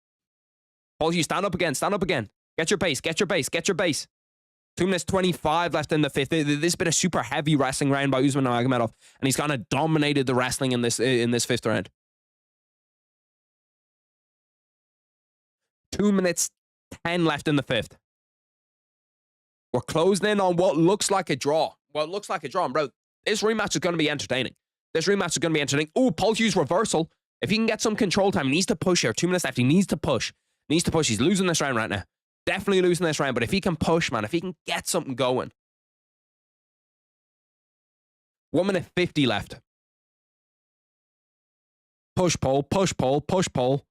Paul Hughes, stand up again. Stand up again. Get your base. Get your base. Get your base. 2 minutes 25 left in the 5th. This has been a super heavy wrestling round by Usman Nurmagomedov, and he's kind of dominated the wrestling in this 5th round. 2 minutes 10 left in the 5th. We're closing in on what looks like a draw. What looks like a draw, and bro. This rematch is going to be entertaining. This rematch is going to be entertaining. Oh, Paul Hughes reversal. If he can get some control time, he needs to push here. 2 minutes left. He needs to push. Needs to push. He's losing this round right now. Definitely losing this round. But if he can push, man, if he can get something going. 1 minute 50 left. Push, Paul. Push, Paul. Push, Paul.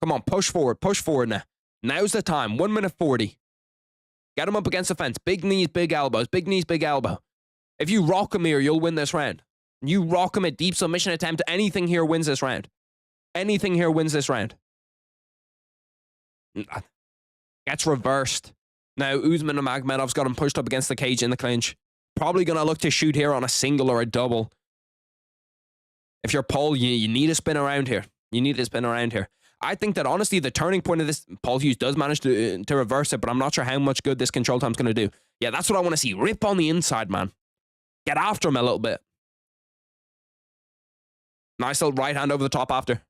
Come on, push forward. Push forward now. Now's the time. 1 minute 40. Get him up against the fence. Big knees, big elbows. Big knees, big elbow. If you rock him here, you'll win this round. You rock him at deep submission attempt. Anything here wins this round. Anything here wins this round. Gets reversed. Now, Usman Nurmagomedov's got him pushed up against the cage in the clinch. Probably going to look to shoot here on a single or a double. If you're Paul, you need a spin around here. You need to spin around here. I think that, honestly, the turning point of this, Paul Hughes does manage to reverse it, but I'm not sure how much good this control time's going to do. Yeah, that's what I want to see. Rip on the inside, man. Get after him a little bit. Nice little right hand over the top after.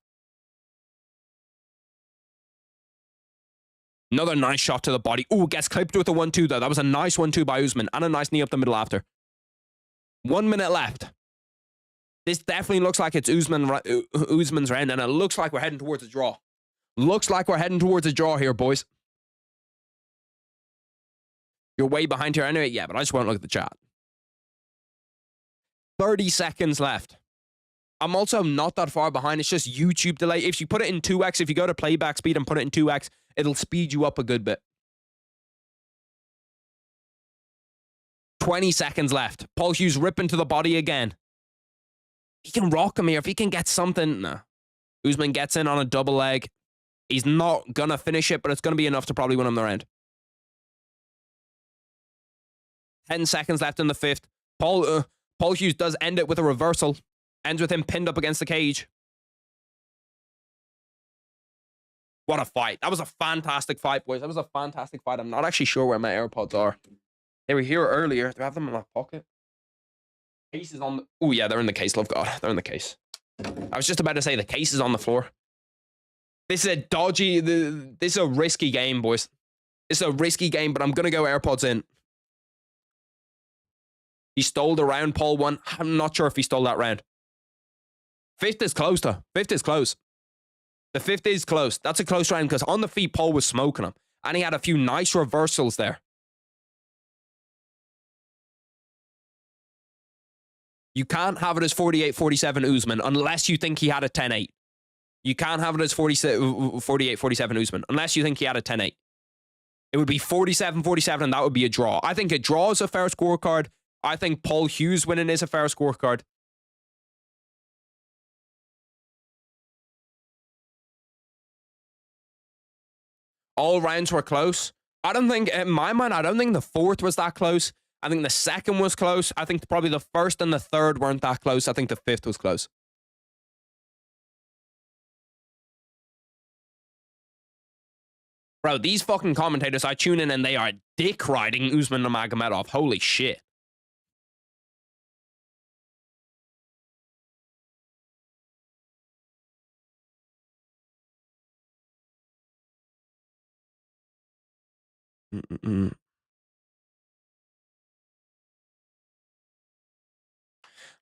Another nice shot to the body. Ooh, gets clipped with a 1-2, though. That was a nice 1-2 by Usman. And a nice knee up the middle after. 1 minute left. This definitely looks like it's Usman's round, and it looks like we're heading towards a draw. Looks like we're heading towards a draw here, boys. You're way behind here anyway. Yeah, but I just won't look at the chat. 30 seconds left. I'm also not that far behind. It's just YouTube delay. If you put it in 2x, if you go to playback speed and put it in 2x, it'll speed you up a good bit. 20 seconds left. Paul Hughes ripping to the body again. He can rock him here. If he can get something... No. Usman gets in on a double leg. He's not going to finish it, but it's going to be enough to probably win him the round. 10 seconds left in the fifth. Paul Hughes does end it with a reversal. Ends with him pinned up against the cage. What a fight. That was a fantastic fight, boys. That was a fantastic fight. I'm not actually sure where my AirPods are. They were here earlier. Do I have them in my pocket? Case is on the... Oh, yeah, they're in the case, love God. They're in the case. I was just about to say the case is on the floor. This is a dodgy... This is a risky game, boys. This is a risky game, but I'm going to go AirPods in. He stole the round, Paul won. I'm not sure if he stole that round. Fifth is close, though. Fifth is close. The fifth is close. That's a close round because on the feet, Paul was smoking him. And he had a few nice reversals there. You can't have it as 48-47 Usman unless you think he had a 10-8. You can't have it as 48-47 Usman unless you think he had a 10-8. It would be 47-47 and that would be a draw. I think a draw is a fair scorecard. I think Paul Hughes winning is a fair scorecard. All rounds were close. I don't think, in my mind, I don't think the fourth was that close. I think the second was close. I think probably the first and the third weren't that close. I think the fifth was close. Bro, these fucking commentators, I tune in and they are dick riding Usman Nurmagomedov. Holy shit.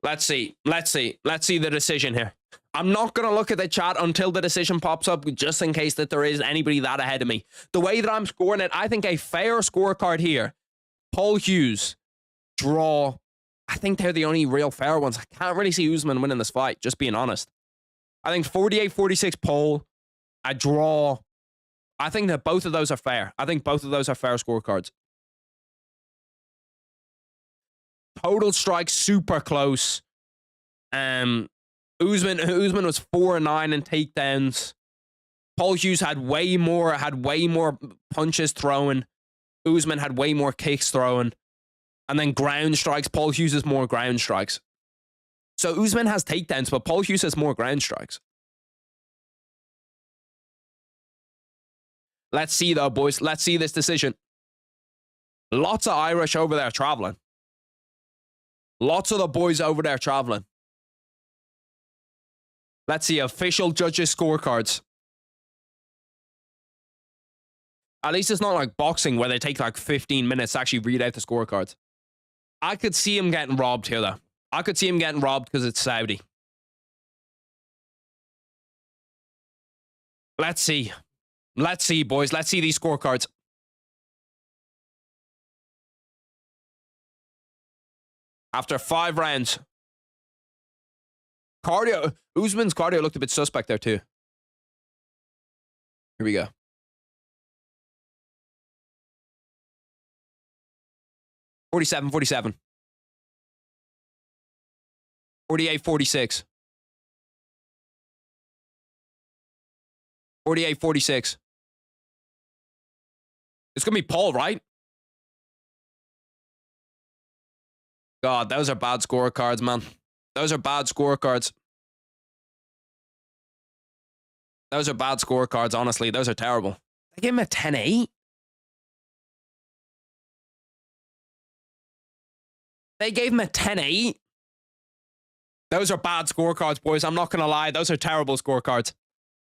Let's see the decision here. I'm not going to look at the chat until the decision pops up, just in case that there is anybody that ahead of me. The way that I'm scoring it, I think a fair scorecard here. Paul Hughes, draw. I think they're the only real fair ones. I can't really see Usman winning this fight, just being honest. I think 48-46 Paul, a draw. I think that both of those are fair. I think both of those are fair scorecards. Total strike, super close. Usman was 4-9 in takedowns. Paul Hughes had way more punches thrown. Usman had way more kicks thrown. And then ground strikes. Paul Hughes has more ground strikes. So Usman has takedowns, but Paul Hughes has more ground strikes. Let's see, though, boys. Let's see this decision. Lots of Irish over there traveling. Lots of the boys over there traveling. Let's see official judges' scorecards. At least it's not like boxing where they take like 15 minutes to actually read out the scorecards. I could see him getting robbed here, though. I could see him getting robbed because it's Saudi. Let's see. Let's see, boys. Let's see these scorecards. After 5 rounds. Cardio. Usman's cardio looked a bit suspect there, too. Here we go. $47, $47. 48, 46. 48, 46. It's going to be Paul, right? God, those are bad scorecards, man. Those are bad scorecards. Those are bad scorecards, honestly. Those are terrible. They gave him a 10-8. They gave him a 10-8. Those are bad scorecards, boys. I'm not going to lie. Those are terrible scorecards.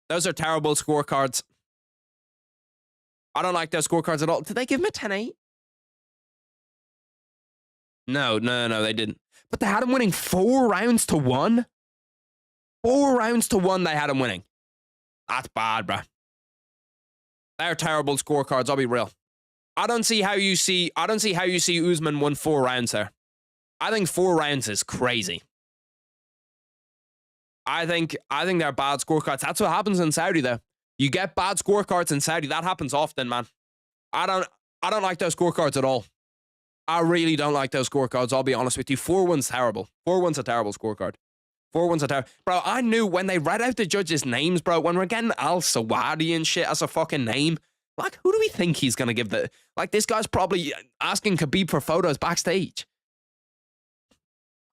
Those are terrible scorecards. I don't like those scorecards at all. Did they give him a 10-8? No, they didn't. But they had him winning 4 rounds to 1. 4 rounds to 1 they had him winning. That's bad, bruh. They're terrible scorecards, I'll be real. I don't see how you see Usman won 4 rounds there. I think 4 rounds is crazy. I think they're bad scorecards. That's what happens in Saudi, though. You get bad scorecards in Saudi. That happens often, man. I don't like those scorecards at all. I really don't like those scorecards, I'll be honest with you. 4-1's terrible. 4-1's a terrible scorecard. 4-1's a terrible. Bro, I knew when they read out the judges' names, bro, when we're getting Al Sawadi and shit as a fucking name, like, who do we think he's going to give the... Like, this guy's probably asking Khabib for photos backstage.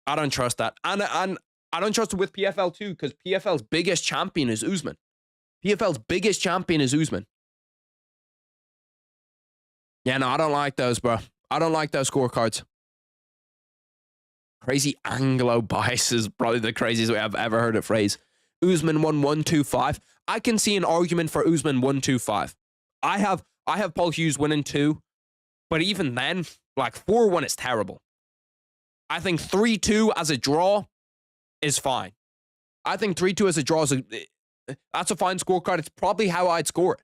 I don't trust that. And I don't trust it with PFL too, because PFL's biggest champion is Usman. PFL's biggest champion is Usman. Yeah, no, I don't like those, bro. I don't like those scorecards. Crazy Anglo bias is probably the craziest way I've ever heard it phrased. Usman won 125. I can see an argument for Usman 125. I have Paul Hughes winning 2, but even then, like 4-1 is terrible. I think 3-2 as a draw is fine. I think 3-2 as a draw is that's a fine scorecard. It's probably how I'd score it.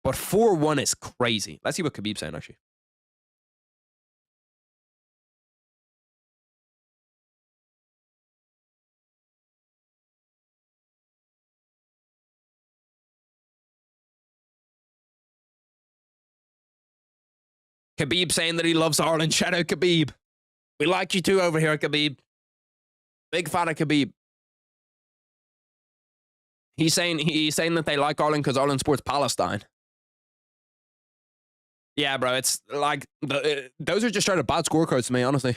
But 4-1 is crazy. Let's see what Khabib's saying, actually. Khabib saying that he loves Ireland. Shout out Khabib. We like you too over here, Khabib. Big fan of Khabib. He's saying that they like Ireland because Ireland supports Palestine. Yeah, bro, it's like those are just straight up bad scorecards to me, honestly.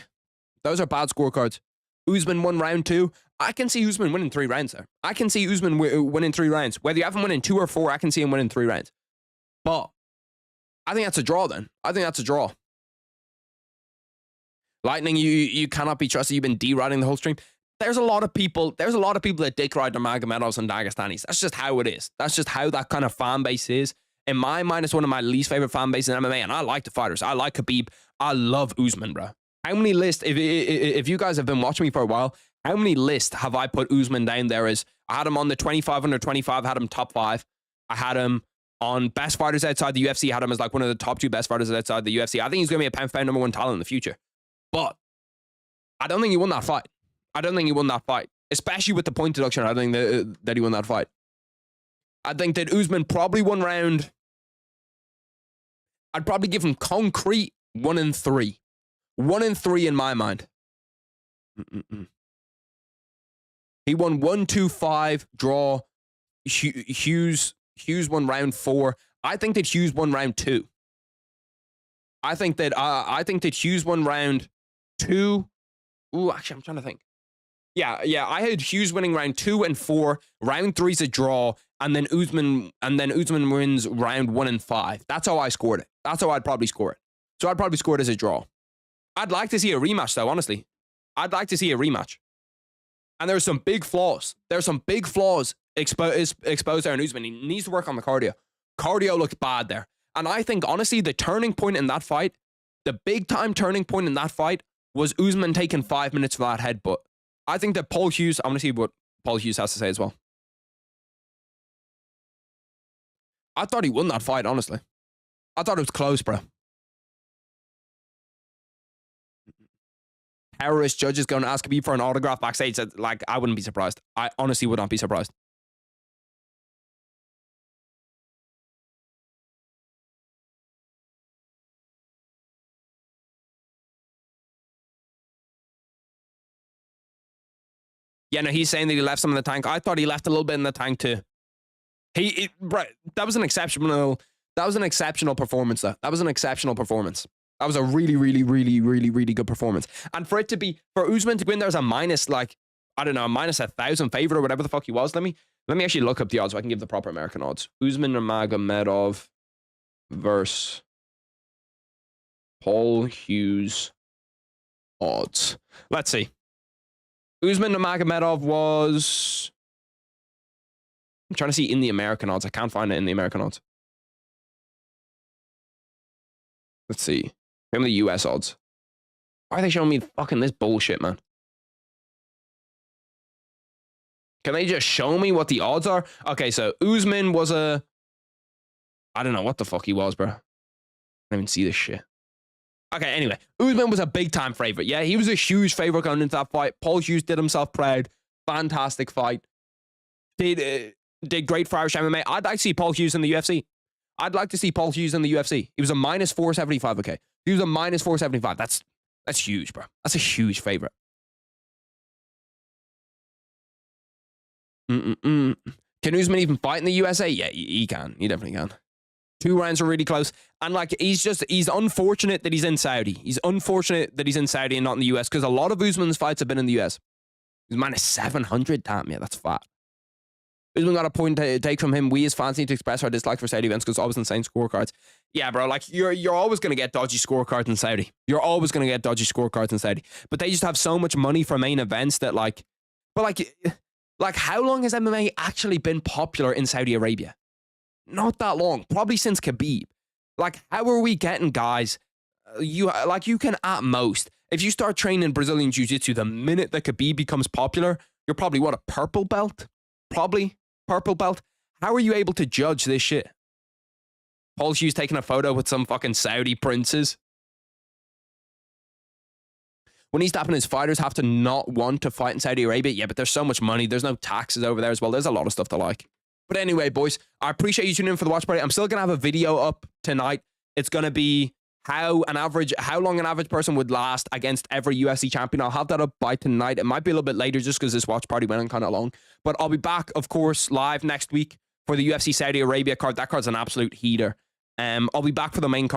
Those are bad scorecards. Usman won round 2. I can see Usman winning 3 rounds there. I can see Usman winning 3 rounds. Whether you have him winning 2 or 4, I can see him winning 3 rounds. But I think that's a draw then. I think that's a draw. Lightning, you cannot be trusted. You've been deriding the whole stream. There's a lot of people that dick ride Nurmagomedovs and Dagestanis. That's just how it is. That's just how that kind of fan base is. In my mind, it's one of my least favorite fan bases in MMA, and I like the fighters. I like Khabib. I love Usman, bro. How many lists, if you guys have been watching me for a while, how many lists have I put Usman down there as? I had him on the 25 under 25, I had him top 5. I had him on best fighters outside the UFC, I had him as like one of the top 2 best fighters outside the UFC. I think he's going to be a pound for pound #1 talent in the future. But I don't think he won that fight. Especially with the point deduction. I think that he won that fight. I think that Usman probably won round... I'd probably give him concrete 1-3. 1-3 in my mind. He won 1-2-5 draw. Hughes won round 4. I think that Hughes won round 2. I think that Hughes won round 2. Ooh, actually, I'm trying to think. Yeah. I had Hughes winning round 2 and 4. Round 3's a draw, and then Usman wins round 1 and 5. That's how I scored it. That's how I'd probably score it. So I'd probably score it as a draw. I'd like to see a rematch, though. Honestly, I'd like to see a rematch. And there's some big flaws. There's some big flaws exposed there in Usman. He needs to work on the cardio. Cardio looked bad there. And I think, honestly, the turning point in that fight, the big time turning point in that fight, was Usman taking 5 minutes for that headbutt. I think that Paul Hughes, I want to see what Paul Hughes has to say as well. I thought he won that fight, honestly. I thought it was close, bro. Terrorist judges going to ask me for an autograph backstage. Like, I wouldn't be surprised. I honestly would not be surprised. Yeah, no, he's saying that he left some in the tank. I thought he left a little bit in the tank too. Right, that was an exceptional performance, though. That was an exceptional performance. That was a really, really, really, really, really good performance. And for Usman to win, there's a minus, like, I don't know, a minus 1,000 favorite or whatever the fuck he was. Let me actually look up the odds so I can give the proper American odds. Usman Nurmagomedov versus Paul Hughes odds. Let's see. Usman Nurmagomedov was... I'm trying to see in the American odds. I can't find it in the American odds. Let's see. Give me the US odds. Why are they showing me fucking this bullshit, man? Can they just show me what the odds are? Okay, so Usman was a... I don't know what the fuck he was, bro. I don't even see this shit. Okay, anyway. Usman was a big-time favorite. Yeah, he was a huge favorite going into that fight. Paul Hughes did himself proud. Fantastic fight. Did great for Irish MMA. I'd like to see Paul Hughes in the UFC. I'd like to see Paul Hughes in the UFC. He was a minus 475. Okay, he was a minus 475. That's huge, bro. That's a huge favorite. Can Usman even fight in the USA? Yeah, he can. He definitely can. 2 rounds are really close. And like, he's unfortunate that he's in Saudi. He's unfortunate that he's in Saudi and not in the US, because a lot of Usman's fights have been in the US. He's minus 700. Damn, yeah, that's fat. Usman got a point to take from him. We as fans need to express our dislike for Saudi events because it's always insane scorecards. Yeah, bro, like, you're always going to get dodgy scorecards in Saudi. You're always going to get dodgy scorecards in Saudi. But they just have so much money for main events that, like, but like, how long has MMA actually been popular in Saudi Arabia? Not that long. Probably since Khabib. Like, how are we getting guys? You can at most, if you start training Brazilian Jiu-Jitsu the minute that Khabib becomes popular, you're probably, what, a purple belt? Probably purple belt. How are you able to judge this shit? Paul Hughes taking a photo with some fucking Saudi princes. When he's stopping, his fighters have to not want to fight in Saudi Arabia. Yeah, but there's so much money. There's no taxes over there as well. There's a lot of stuff to like. But anyway, boys, I appreciate you tuning in for the watch party. I'm still going to have a video up tonight. It's going to be how long an average person would last against every UFC champion. I'll have that up by tonight. It might be a little bit later just because this watch party went on kind of long. But I'll be back, of course, live next week for the UFC Saudi Arabia card. That card's an absolute heater. I'll be back for the main card.